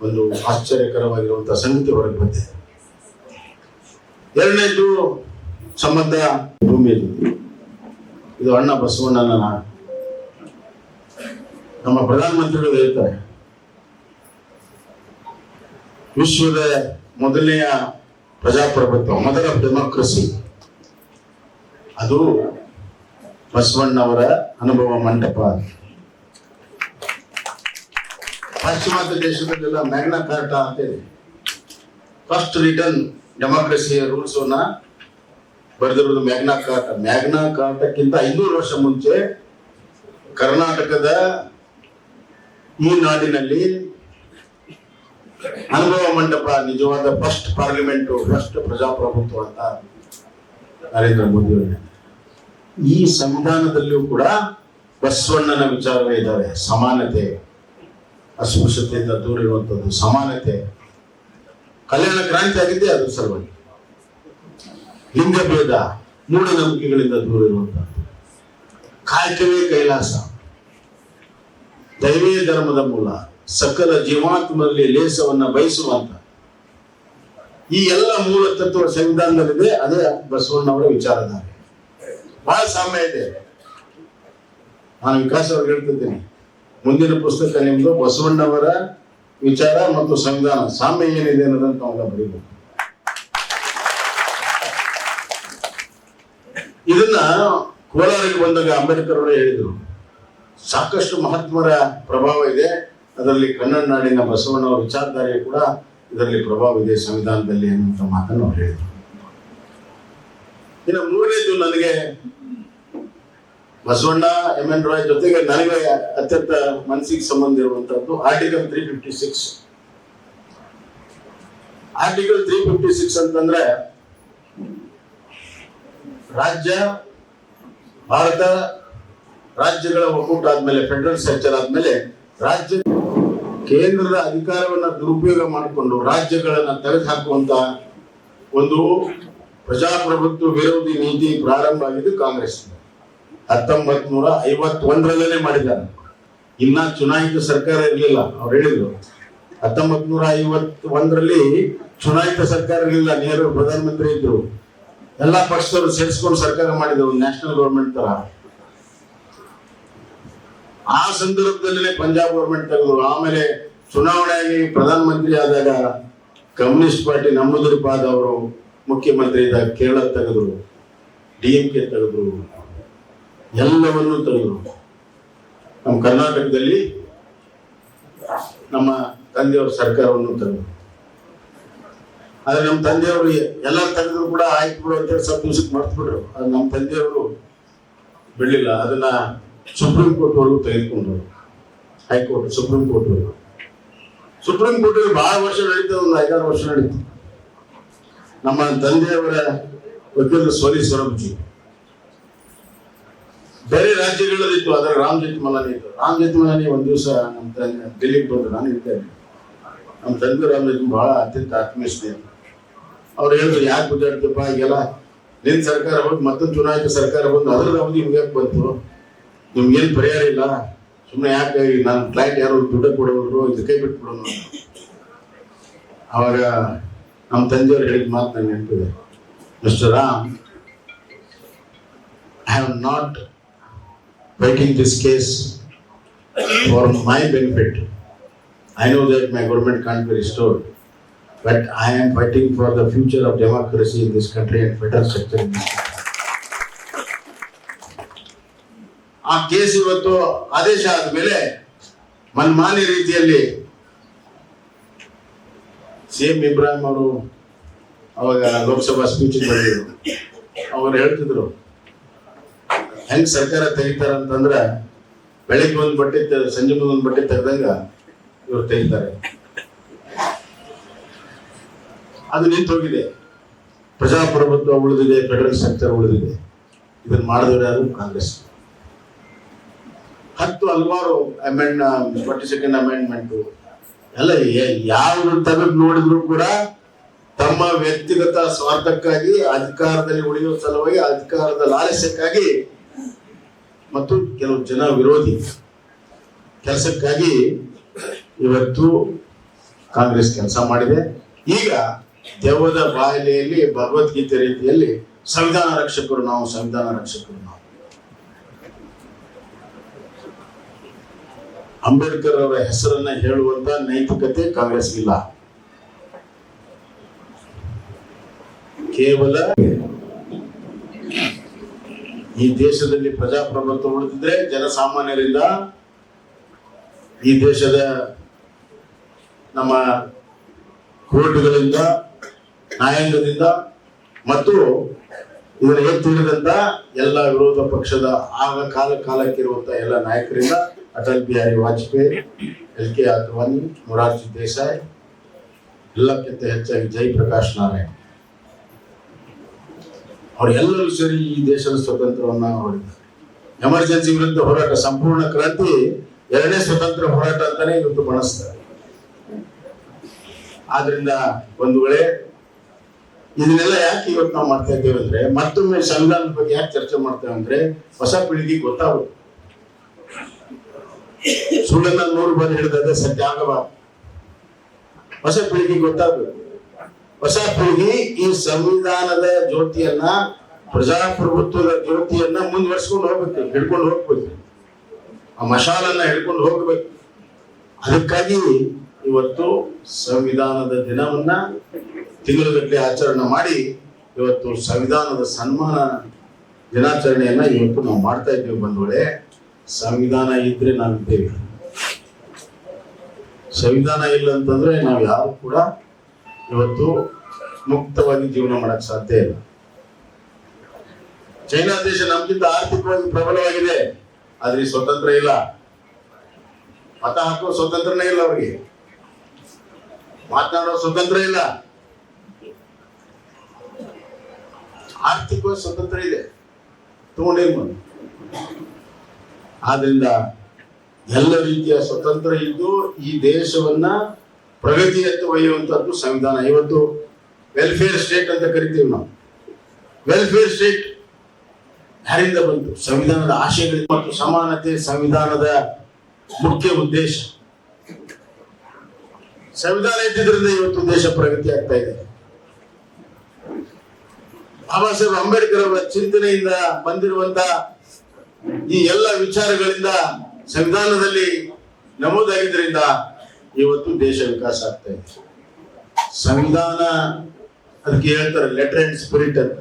ಒಂದು ಆಶ್ಚರ್ಯಕರವಾಗಿರುವಂತಹ ಸಂಗತಿ ಹೊರಗೆ ಬಂದಿದೆ. ಎರಡನೇದು ಸಂಬಂಧ ಭೂಮಿಯಲ್ಲಿ. ಇದು ಅಣ್ಣ ಬಸವಣ್ಣನ ನಾಡು. ನಮ್ಮ ಪ್ರಧಾನಮಂತ್ರಿಗಳು ಹೇಳ್ತಾರೆ, ವಿಶ್ವದ ಮೊದಲನೆಯ ಪ್ರಜಾಪ್ರಭುತ್ವ, ಮೊದಲ ಡೆಮೋಕ್ರಸಿ ಅದು ಬಸವಣ್ಣವರ ಅನುಭವ ಮಂಟಪ. ಪಾಶ್ಚಿಮಾತ್ಯ ದೇಶದಲ್ಲೆಲ್ಲ ಮ್ಯಾಗ್ನಾ ಕಾರ್ಟಾ ಅಂತ ಇದೆ. ಫಸ್ಟ್ ರಿಟರ್ನ್ ಡೆಮೋಕ್ರಸಿಯ ರೂಲ್ಸ್ ಅನ್ನ ಬರೆದಿರೋದು ಮ್ಯಾಗ್ನಾ ಕಾರ್ಟಾ. ಮ್ಯಾಗ್ನಾ ಕಾರ್ಟಕ್ಕಿಂತ 500 ವರ್ಷ ಮುಂಚೆ ಕರ್ನಾಟಕದ ಈ ನಾಡಿನಲ್ಲಿ ಅನುಭವ ಮಂಟಪ, ನಿಜವಾದ ಫಸ್ಟ್ ಪಾರ್ಲಿಮೆಂಟ್, ಫಸ್ಟ್ ಪ್ರಜಾಪ್ರಭುತ್ವ ಅಂತ ನರೇಂದ್ರ ಮೋದಿ ಅವರು. ಈ ಸಂವಿಧಾನದಲ್ಲಿಯೂ ಕೂಡ ಬಸವಣ್ಣನ ವಿಚಾರವೇ ಇದ್ದಾವೆ. ಸಮಾನತೆ, ಅಸ್ಪೃಶ್ಯತೆಯಿಂದ ದೂರ ಇರುವಂಥದ್ದು, ಸಮಾನತೆ. ಕಲ್ಯಾಣ ಕ್ರಾಂತಿ ಆಗಿದ್ದೇ ಅದು ಸಲುವಾಗಿ. ಲಿಂಗಭೇದ, ಮೂಢನಂಬಿಕೆಗಳಿಂದ ದೂರ ಇರುವಂತಹದ್ದು, ಕಾಯಕವೇ ಕೈಲಾಸ, ದೈವೀ ಧರ್ಮದ ಮೂಲ, ಸಕಲ ಜೀವಾತ್ಮರಲ್ಲಿ ಲೇಸವನ್ನ ಬಯಸುವಂತ ಈ ಎಲ್ಲ ಮೂಲ ತತ್ವ ಸಂವಿಧಾನದಲ್ಲಿದೆ. ಅದೇ ಬಸವಣ್ಣವರ ವಿಚಾರಧಾರೆ. ಬಹಳ ಸಾಮ್ಯ ಇದೆ. ನಾನು ವಿಕಾಸ್ ಅವ್ರಿಗೆ ಹೇಳ್ತಿದ್ದೀನಿ, ಮುಂದಿನ ಪುಸ್ತಕ ನಿಮ್ದು ಬಸವಣ್ಣವರ ವಿಚಾರ ಮತ್ತು ಸಂವಿಧಾನ, ಸಾಮ್ಯ ಏನಿದೆ ಅನ್ನೋದನ್ನ ನಾವೆಲ್ಲ ಬರೀಬೇಕು. ಇದನ್ನ ಕೋಲಾರಿಗೆ ಬಂದಾಗ ಅಂಬೇಡ್ಕರ್ ಅವರೇ ಹೇಳಿದರು, ಸಾಕಷ್ಟು ಮಹಾತ್ಮರ ಪ್ರಭಾವ ಇದೆ ಅದರಲ್ಲಿ, ಕನ್ನಡ ನಾಡಿನ ಬಸವಣ್ಣವರ ವಿಚಾರಧಾರೆ ಕೂಡ ಇದರಲ್ಲಿ ಪ್ರಭಾವ ಇದೆ ಸಂವಿಧಾನದಲ್ಲಿ ಅನ್ನುವಂಥ ಮಾತನ್ನು ಅವ್ರು ಹೇಳಿದರು. ಇನ್ನು ಮೂರನೇದು, ನನಗೆ ಬಸವಣ್ಣ ಎಂ.ಎನ್. ರಾಯ್ ಜೊತೆಗೆ ನನಗೆ ಅತ್ಯಂತ ಮನಸ್ಸಿಗೆ ಸಂಬಂಧ ಇರುವಂತದ್ದು ಆರ್ಟಿಕಲ್ 356. ಆರ್ಟಿಕಲ್ 356 ಅಂತಂದ್ರೆ ರಾಜ್ಯ, ಭಾರತ ರಾಜ್ಯಗಳ ಒಕ್ಕೂಟ ಆದ್ಮೇಲೆ, ಫೆಡರಲ್ ಸ್ಟ್ರಕ್ಚರ್ ಆದ್ಮೇಲೆ, ರಾಜ್ಯ ಕೇಂದ್ರದ ಅಧಿಕಾರವನ್ನ ದುರುಪಯೋಗ ಮಾಡಿಕೊಂಡು ರಾಜ್ಯಗಳನ್ನ ತೆಗೆದುಹಾಕುವಂತ ಒಂದು ಪ್ರಜಾಪ್ರಭುತ್ವ ವಿರೋಧಿ ನೀತಿ ಪ್ರಾರಂಭ ಆಗಿದ್ದು ಕಾಂಗ್ರೆಸ್ 1951ರಲ್ಲೇ ಮಾಡಿದ್ದಾರೆ. ಇನ್ನ ಚುನಾಯಿತ ಸರ್ಕಾರ ಇರಲಿಲ್ಲ. ಅವ್ರು ಹೇಳಿದ್ರು 1951ರಲ್ಲಿ ಚುನಾಯಿತ ಸರ್ಕಾರ ಇರಲಿಲ್ಲ, ನೆಹರು ಪ್ರಧಾನಮಂತ್ರಿ ಇದ್ರು, ಎಲ್ಲಾ ಪಕ್ಷದವರು ಸೇರಿಸ್ಕೊಂಡು ಸರ್ಕಾರ ಮಾಡಿದ್ರು, ನ್ಯಾಷನಲ್ ಗವರ್ಮೆಂಟ್ ತರ. ಆ ಸಂದರ್ಭದಲ್ಲೇ ಪಂಜಾಬ್ ಗವರ್ಮೆಂಟ್ ತೆಗೆದ್ರು. ಆಮೇಲೆ ಚುನಾವಣೆಯಾಗಿ ಪ್ರಧಾನಮಂತ್ರಿ ಆದಾಗ ಕಮ್ಯುನಿಸ್ಟ್ ಪಾರ್ಟಿ ನಮ್ಮದುರಿಪಾದ ಅವರು ಮುಖ್ಯಮಂತ್ರಿ ಇದ್ದಾಗ ಕೇರಳ ತೆಗೆದ್ರು, DMK ತೆಗೆದ್ರು, ಎಲ್ಲವನ್ನೂ ತೆಗೆದ್ರು. ನಮ್ಮ ಕರ್ನಾಟಕದಲ್ಲಿ ನಮ್ಮ ತಂದೆಯವ್ರ ಸರ್ಕಾರವನ್ನು ತೆಗೆದ್ರು. ಆದ್ರೆ ನಮ್ಮ ತಂದೆಯವರು ಎಲ್ಲ ತೆಗೆದ್ರು ಕೂಡ ಆಯ್ತು ಬಿಡು ಅಂತೇಳಿ ಸ್ವಲ್ಪ ದಿವಸಕ್ಕೆ ಮರ್ತು ಬಿಟ್ರು. ಅದು ನಮ್ಮ ತಂದೆಯವರು ಬಿಡಲಿಲ್ಲ, ಅದನ್ನ ಸುಪ್ರೀಂ ಕೋರ್ಟ್ ವರೆಗೂ ತೆಗೆದುಕೊಂಡ್ರು. ಹೈಕೋರ್ಟ್, ಸುಪ್ರೀಂ ಕೋರ್ಟ್ ವರೆಗೂ. ಸುಪ್ರೀಂ ಕೋರ್ಟ್ ಬಹಳ ವರ್ಷ ನಡೀತು, ಒಂದು 5-6 ವರ್ಷ ನಡೀತು. ನಮ್ಮ ತಂದೆಯವರ ವಕೀಲರು ಸೋಲಿ ಸೊರಬ್ಜಿ ಬೇರೆ ರಾಜ್ಯಗಳಲ್ಲಿತ್ತು, ಅದರ ರಾಮ್ ಜೇಠ್ಮಲಾನಿ ಇತ್ತು. ರಾಮ್ ಜೇಠ್ಮಲಾನಿ ಒಂದ್ ದಿವಸ ನಮ್ಮ ತಂದೆ ದಿಲ್ಲಿಗೆ ಬಂದ್ರು, ನಾನು ಇರ್ತೇನೆ. ನಮ್ಮ ತಂದೆ ರಾಮ್ ಜೇಠ್ಮಲಾನಿ ಬಹಳ ಅತ್ಯಂತ ಆತ್ಮೀಯ ಸ್ನೇಹಿತ. ಅವ್ರು ಹೇಳಿದ್ರು, ಯಾಕೆ ಗುದ್ದಾಡ್ತಪ್ಪ ಈಗೆಲ್ಲ, ನಿನ್ ಸರ್ಕಾರ ಹೋಗಿ ಮತ್ತೊಂದು ಚುನಾಯಿತ ಸರ್ಕಾರ ಬಂದು ಅದ್ರದ ಅವಧಿ ಮುಗಿಯಕ್ಕೆ ಬಂತು, ನಿಮ್ಗೇನು ಪರಿಹಾರ ಇಲ್ಲ, ಸುಮ್ಮನೆ ಯಾಕೆ ನನ್ನ ಕ್ಲೈಂಟ್ ಯಾರು ದುಡ್ಡು ಕೊಡೋರು, ಇದು ಕೈ ಬಿಟ್ಬಿಡೋನು. ಅವಾಗ ನಮ್ಮ ತಂದೆಯವರು ಹೇಳಿದ ಮಾತು ನನಗೆ ನೆನಪಿದೆ, mister Ram, I have not fighting this case for my benefit. I know that my government can't be restored, but I am fighting for the future of democracy in this country and federal structure in this country. ಆ ಕೇಸ್ ಇವತ್ತು ಆದೇಶ ಆದ್ಮೇಲೆ ಮನ್ಮಾನಿ ರೀತಿಯಲ್ಲಿ CM ಇಬ್ರಾಹಿಂ ಅವರು ಅವಾಗ ಲೋಕಸಭಾ ಸ್ಪೀಚ್ ಬಂದಿದ್ರು. ಅವ್ರು ಹೇಳ್ತಿದ್ರು ಹೆಂಗ್ ಸರ್ಕಾರ ತೆಗಿತಾರ ಅಂತಂದ್ರ ಬೆಳಿಗ್ಗೆ ಒಂದ್ ಬಟ್ಟೆ ಸಂಜೆ ಮುಂದೆ ಒಂದ್ ಬಟ್ಟೆ ತೆಗೆದಂಗ ಇವ್ರು ತೆಗಿತಾರೆ. ಅದು ನಿಂತು ಹೋಗಿದೆ. ಪ್ರಜಾಪ್ರಭುತ್ವ ಉಳಿದಿದೆ, ಫೆಡರಲ್ ಸ್ಟ್ರಕ್ಚರ್ ಉಳಿದಿದೆ. ಇದನ್ನ ಮಾಡಿದವರು ಯಾರು? ಕಾಂಗ್ರೆಸ್. 10 ಹಲವಾರು 42nd ಅಮೆಂಡ್ಮೆಂಟ್ ಎಲ್ಲ ಯಾವ್ದು ತೆಗೆದು ನೋಡಿದ್ರು ಕೂಡ ತಮ್ಮ ವ್ಯಕ್ತಿಗತ ಸ್ವಾರ್ಥಕ್ಕಾಗಿ, ಅಧಿಕಾರದಲ್ಲಿ ಉಳಿಯುವ ಸಲುವಾಗಿ, ಅಧಿಕಾರದ ಲಾಲಸ್ಯಕ್ಕಾಗಿ ಮತ್ತು ಕೆಲವು ಜನ ವಿರೋಧಿ ಕೆಲಸಕ್ಕಾಗಿ ಇವತ್ತು ಕಾಂಗ್ರೆಸ್ ಕೆಲಸ ಮಾಡಿದೆ. ಈಗ ದೆವ್ವದ ಬಾಯಿಲೆಯಲ್ಲಿ ಭಗವದ್ಗೀತೆ ರೀತಿಯಲ್ಲಿ ಸಂವಿಧಾನ ರಕ್ಷಕರು ನಾವು, ಸಂವಿಧಾನ ರಕ್ಷಕರು ನಾವು. ಅಂಬೇಡ್ಕರ್ ಅವರ ಹೆಸರನ್ನ ಹೇಳುವಂತ ನೈತಿಕತೆ ಕಾಂಗ್ರೆಸ್ಗಿಲ್ಲ. ಕೇವಲ ಈ ದೇಶದಲ್ಲಿ ಪ್ರಜಾಪ್ರಭುತ್ವ ಉಳಿದಿದ್ರೆ ಜನಸಾಮಾನ್ಯರಿಂದ, ಈ ದೇಶದ ನಮ್ಮ ಕೋರ್ಟ್ಗಳಿಂದ, ನ್ಯಾಯಾಂಗದಿಂದ ಮತ್ತು ಇದನ್ನು ಎತ್ತಿ ಹಿಡಿದಂತ ಎಲ್ಲ ವಿರೋಧ ಪಕ್ಷದ ಆಗ ಕಾಲಕ್ಕಿರುವಂತ ಎಲ್ಲ ನಾಯಕರಿಂದ, ಅಟಲ್ ಬಿಹಾರಿ ವಾಜಪೇಯಿ, LK ಅದ್ವಾನಿ, ಮೊರಾರ್ಜಿ ದೇಸಾಯಿ, ಎಲ್ಲಕ್ಕಿಂತ ಹೆಚ್ಚಾಗಿ ಜಯಪ್ರಕಾಶ್ ನಾರಾಯಣ್, ಅವರೆಲ್ಲರೂ ಸೇರಿ ಈ ದೇಶದ ಸ್ವತಂತ್ರವನ್ನ ಹೊರಡಿದ್ದಾರೆ. ಎಮರ್ಜೆನ್ಸಿ ವಿರುದ್ಧ ಹೋರಾಟ, ಸಂಪೂರ್ಣ ಕ್ರಾಂತಿ, 2ನೇ ಸ್ವತಂತ್ರ ಹೋರಾಟ ಅಂತಾನೆ ಇವತ್ತು ಬಣಿಸ್ತಾರೆ. ಆದ್ರಿಂದ ಒಂದು ವೇಳೆ ಇದನ್ನೆಲ್ಲ ಯಾಕೆ ಇವತ್ತು ನಾವು ಮಾಡ್ತಾ ಇದ್ದೇವೆ ಅಂದ್ರೆ, ಮತ್ತೊಮ್ಮೆ ಸಂವಿಧಾನದ ಬಗ್ಗೆ ಯಾಕೆ ಚರ್ಚೆ ಮಾಡ್ತೇವೆ ಅಂದ್ರೆ, ಹೊಸ ಪೀಳಿಗೆ ಗೊತ್ತಾಗುತ್ತೆ. ಸುಳ್ಳನ್ನ 100 ಬಾರಿ ಹಿಡಿದಾಗ ಸತ್ಯ ಆಗಬಾರ್ದು. ಹೊಸ ಪೀಳಿಗೆ ಗೊತ್ತಾಗಬೇಕು. ಹೊಸ ಪೀಳಿಗೆ ಈ ಸಂವಿಧಾನದ ಜ್ಯೋತಿಯನ್ನ, ಪ್ರಜಾಪ್ರಭುತ್ವದ ಜ್ಯೋತಿಯನ್ನ ಮುಂದುವರ್ಸ್ಕೊಂಡು ಹೋಗ್ಬೇಕು, ಹಿಡ್ಕೊಂಡು ಹೋಗ್ಬೇಕು, ಆ ಮಶಾಲನ್ನ ಹಿಡ್ಕೊಂಡು ಹೋಗ್ಬೇಕು. ಅದಕ್ಕಾಗಿ ಇವತ್ತು ಸಂವಿಧಾನದ ದಿನವನ್ನ ತಿಂಗಳುಗಟ್ಟಲೆ ಆಚರಣೆ ಮಾಡಿ ಇವತ್ತು ಸಂವಿಧಾನದ ಸನ್ಮಾನ ದಿನಾಚರಣೆಯನ್ನ ಇವತ್ತು ನಾವು ಮಾಡ್ತಾ ಇದ್ದೇವೆ. ಬಂಧುಗಳೇ, ಸಂವಿಧಾನ ಇದ್ರೆ ನಾವಿದ್ದೇವೆ. ಸಂವಿಧಾನ ಇಲ್ಲ ಅಂತಂದ್ರೆ ನಾವು ಯಾರು ಕೂಡ ಇವತ್ತು ಮುಕ್ತವಾಗಿ ಜೀವನ ಮಾಡಕ್ ಸಾಧ್ಯ ಇಲ್ಲ. ಚೈನಾ ದೇಶ ನಮ್ಗಿಂತ ಆರ್ಥಿಕವಾಗಿ ಪ್ರಬಲವಾಗಿದೆ, ಆದ್ರೆ ಸ್ವತಂತ್ರ ಇಲ್ಲ. ಮತ ಹಾಕುವ ಸ್ವತಂತ್ರನೇ ಇಲ್ಲ, ಅವ್ರಿಗೆ ಮಾತನಾಡುವ ಸ್ವತಂತ್ರ ಇಲ್ಲ. ಆರ್ಥಿಕವಾಗಿ ಸ್ವತಂತ್ರ ಇದೆ, ತಗೊಂಡೇನು. ಆದ್ರಿಂದ ಎಲ್ಲ ರೀತಿಯ ಸ್ವತಂತ್ರ ಇದ್ದು ಈ ದೇಶವನ್ನ ಪ್ರಗತಿಯತ್ತ ಒಯ್ಯುವಂತದ್ದು ಸಂವಿಧಾನ. ಇವತ್ತು ವೆಲ್ಫೇರ್ ಸ್ಟೇಟ್ ಅಂತ ಕರಿತೀವಿ ನಾವು. ವೆಲ್ಫೇರ್ ಸ್ಟೇಟ್ ಯಾರಿಂದ ಬಂತು? ಸಂವಿಧಾನದ ಆಶಯಗಳು ಮತ್ತು ಸಮಾನತೆ ಸಂವಿಧಾನದ ಮುಖ್ಯ ಉದ್ದೇಶ. ಸಂವಿಧಾನ ಇದ್ದಿದ್ರಿಂದ ಇವತ್ತು ದೇಶ ಪ್ರಗತಿ ಆಗ್ತಾ ಇದೆ. ಬಾಬಾ ಸಾಹೇಬ್ ಅಂಬೇಡ್ಕರ್ ಅವರ ಚಿಂತನೆಯಿಂದ ಬಂದಿರುವಂತ ಈ ಎಲ್ಲ ವಿಚಾರಗಳಿಂದ ಸಂವಿಧಾನದಲ್ಲಿ ನಮೂದಾಗಿದ್ದರಿಂದ ಇವತ್ತು ದೇಶ ವಿಕಾಸ ಆಗ್ತಾ ಇದೆ. ಸಂವಿಧಾನ ಅದಕ್ಕೆ ಹೇಳ್ತಾರೆ ಲೆಟರ್ ಅಂಡ್ ಸ್ಪಿರಿಟ್ ಅಂತ.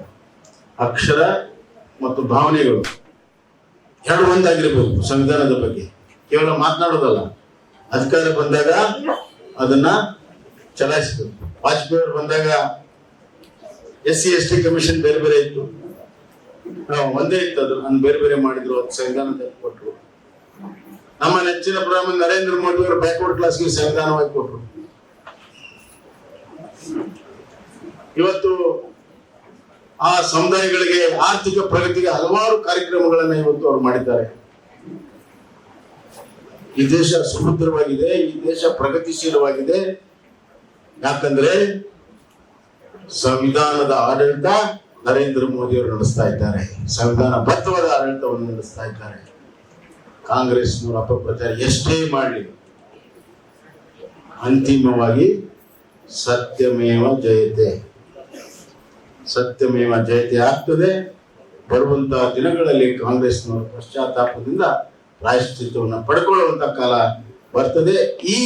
ಅಕ್ಷರ ಮತ್ತು ಭಾವನೆಗಳು ಎರಡು ಒಂದಾಗಿರ್ಬೇಕು ಸಂವಿಧಾನದ ಬಗ್ಗೆ. ಕೇವಲ ಮಾತನಾಡೋದಲ್ಲ, ಅಧಿಕಾರ ಬಂದಾಗ ಅದನ್ನ ಚಲಾಯಿಸಬೇಕು. ವಾಜಪೇಯಿ ಅವರು ಬಂದಾಗ SC/ST ಕಮಿಷನ್ ಬೇರೆ ಬೇರೆ ಇತ್ತು, ಒಂದೇ ಇತ್ತು, ಅದನ್ನು ಬೇರೆ ಬೇರೆ ಮಾಡಿದ್ರು, ಅದು ಸಂವಿಧಾನದಲ್ಲಿ ಕೊಟ್ಟರು. ನಮ್ಮ ನೆಚ್ಚಿನ ಪ್ರಧಾನಿ ನರೇಂದ್ರ ಮೋದಿ ಅವರು ಬ್ಯಾಕ್ವರ್ಡ್ ಕ್ಲಾಸ್ಗೆ ಸಂವಿಧಾನವಾಗಿ ಕೊಟ್ಟರು. ಇವತ್ತು ಆ ಸಮುದಾಯಗಳಿಗೆ ಆರ್ಥಿಕ ಪ್ರಗತಿಗೆ ಹಲವಾರು ಕಾರ್ಯಕ್ರಮಗಳನ್ನ ಇವತ್ತು ಅವರು ಮಾಡಿದ್ದಾರೆ. ಈ ದೇಶ ಸಮೃದ್ಧವಾಗಿದೆ, ಈ ದೇಶ ಪ್ರಗತಿಶೀಲವಾಗಿದೆ. ಯಾಕಂದ್ರೆ ಸಂವಿಧಾನದ ಆಡಳಿತ ನರೇಂದ್ರ ಮೋದಿ ಅವರು ನಡೆಸ್ತಾ ಇದ್ದಾರೆ, ಸಂವಿಧಾನ ಬದ್ಧವಾದ ಆಡಳಿತವನ್ನು ನಡೆಸ್ತಾ ಇದ್ದಾರೆ. ಕಾಂಗ್ರೆಸ್ನವರು ಅಪಪ್ರಚಾರ ಎಷ್ಟೇ ಮಾಡಲಿ, ಅಂತಿಮವಾಗಿ ಸತ್ಯಮೇವ ಜಯತೆ, ಸತ್ಯಮೇವ ಜಯತೆ ಆಗ್ತದೆ. ಬರುವಂತಹ ದಿನಗಳಲ್ಲಿ ಕಾಂಗ್ರೆಸ್ನವರ ಪಶ್ಚಾತ್ತಾಪದಿಂದ ಪ್ರಾಯಶ್ಚಿತ್ತವನ್ನು ಪಡ್ಕೊಳ್ಳುವಂತ ಕಾಲ ಬರ್ತದೆ. ಈ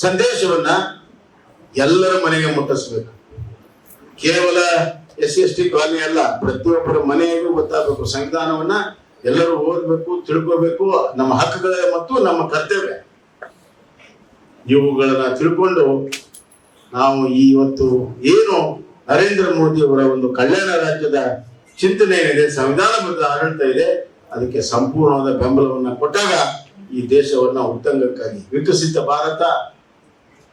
ಸಂದೇಶವನ್ನ ಎಲ್ಲರ ಮನೆಗೆ ಮುಟ್ಟಿಸ್ಬೇಕು. ಕೇವಲ SC/ST ಕಾಲನಿ ಅಲ್ಲ, ಪ್ರತಿಯೊಬ್ಬರ ಮನೆಗೂ ಗೊತ್ತಾಗಬೇಕು. ಸಂವಿಧಾನವನ್ನ ಎಲ್ಲರೂ ಓದಬೇಕು, ತಿಳ್ಕೋಬೇಕು. ನಮ್ಮ ಹಕ್ಕುಗಳ ಮತ್ತು ನಮ್ಮ ಕರ್ತವ್ಯ ಇವುಗಳನ್ನ ತಿಳ್ಕೊಂಡು ನಾವು ಇವತ್ತು ಏನು ನರೇಂದ್ರ ಮೋದಿ ಅವರ ಒಂದು ಕಲ್ಯಾಣ ರಾಜ್ಯದ ಚಿಂತನೆ ಏನಿದೆ, ಸಂವಿಧಾನಬದ್ಧ ಆಡಳಿತ ಇದೆ, ಅದಕ್ಕೆ ಸಂಪೂರ್ಣವಾದ ಬೆಂಬಲವನ್ನ ಕೊಟ್ಟಾಗ ಈ ದೇಶವನ್ನ ಉತ್ತಂಗಕ್ಕಾಗಿ ವಿಕಸಿತ ಭಾರತ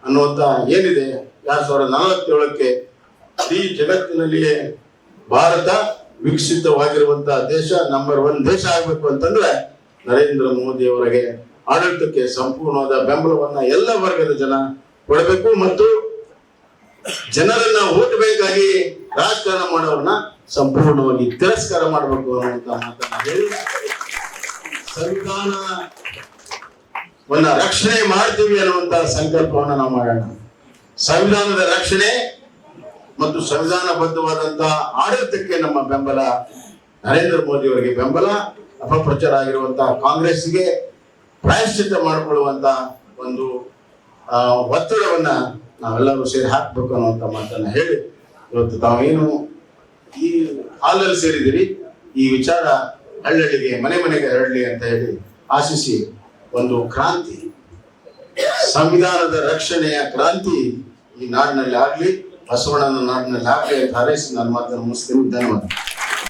ಅನ್ನುವಂತ ಏನಿದೆ 2047ಕ್ಕೆ ಇಡೀ ಜಗತ್ತಿನಲ್ಲಿಯೇ ಭಾರತ ವಿಕಸಿತವಾಗಿರುವಂತಹ ದೇಶ, ನಂಬರ್ 1 ದೇಶ ಆಗ್ಬೇಕು ಅಂತಂದ್ರೆ ನರೇಂದ್ರ ಮೋದಿ ಅವರಿಗೆ ಆಡಳಿತಕ್ಕೆ ಸಂಪೂರ್ಣವಾದ ಬೆಂಬಲವನ್ನ ಎಲ್ಲ ವರ್ಗದ ಜನ ಕೊಡಬೇಕು ಮತ್ತು ಜನರನ್ನ ಓಟ್ ಬೇಕಾಗಿ ರಾಜಕಾರಣ ಮಾಡೋರನ್ನ ಸಂಪೂರ್ಣವಾಗಿ ತಿರಸ್ಕಾರ ಮಾಡಬೇಕು ಅನ್ನುವಂತ ಮಾತನ್ನ ಹೇಳಿ ಸಂವಿಧಾನವನ್ನ ರಕ್ಷಣೆ ಮಾಡ್ತೀವಿ ಅನ್ನುವಂತ ಸಂಕಲ್ಪವನ್ನ ನಾವು ಮಾಡೋಣ. ಸಂವಿಧಾನದ ರಕ್ಷಣೆ ಮತ್ತು ಸಂವಿಧಾನಬದ್ಧವಾದಂತಹ ಆಡಳಿತಕ್ಕೆ ನಮ್ಮ ಬೆಂಬಲ, ನರೇಂದ್ರ ಮೋದಿ ಅವರಿಗೆ ಬೆಂಬಲ, ಅಪಪ್ರಚಾರ ಆಗಿರುವಂತಹ ಕಾಂಗ್ರೆಸ್ಗೆ ಪ್ರಾಯಶ್ಚಿತ್ತ ಮಾಡಿಕೊಳ್ಳುವಂತ ಒಂದು ಒತ್ತಡವನ್ನ ನಾವೆಲ್ಲರೂ ಸೇರಿ ಹಾಕ್ಬೇಕು ಅನ್ನುವಂತ ಮಾತನ್ನ ಹೇಳಿ ಇವತ್ತು ತಾವೇನು ಈ ಹಾಲಲ್ಲಿ ಸೇರಿದಿರಿ, ಈ ವಿಚಾರ ಹಳ್ಳಿಗೆ ಮನೆ ಮನೆಗೆ ಹರಡಲಿ ಅಂತ ಹೇಳಿ ಆಶಿಸಿ ಒಂದು ಕ್ರಾಂತಿ, ಸಂವಿಧಾನದ ರಕ್ಷಣೆಯ ಕ್ರಾಂತಿ ಈ ನಾಡಿನಲ್ಲಿ ಆಗ್ಲಿ, ಬಸವಣ್ಣನ ನಾಡಿನಲ್ಲಿ ಆಗ್ಲಿ ಅಂತ ಹಾರೈಸಿ ನನ್ನ ಮಾತನ್ನು ಮುಗಿಸ್ತೀನಿ. ಧನ್ಯವಾದ.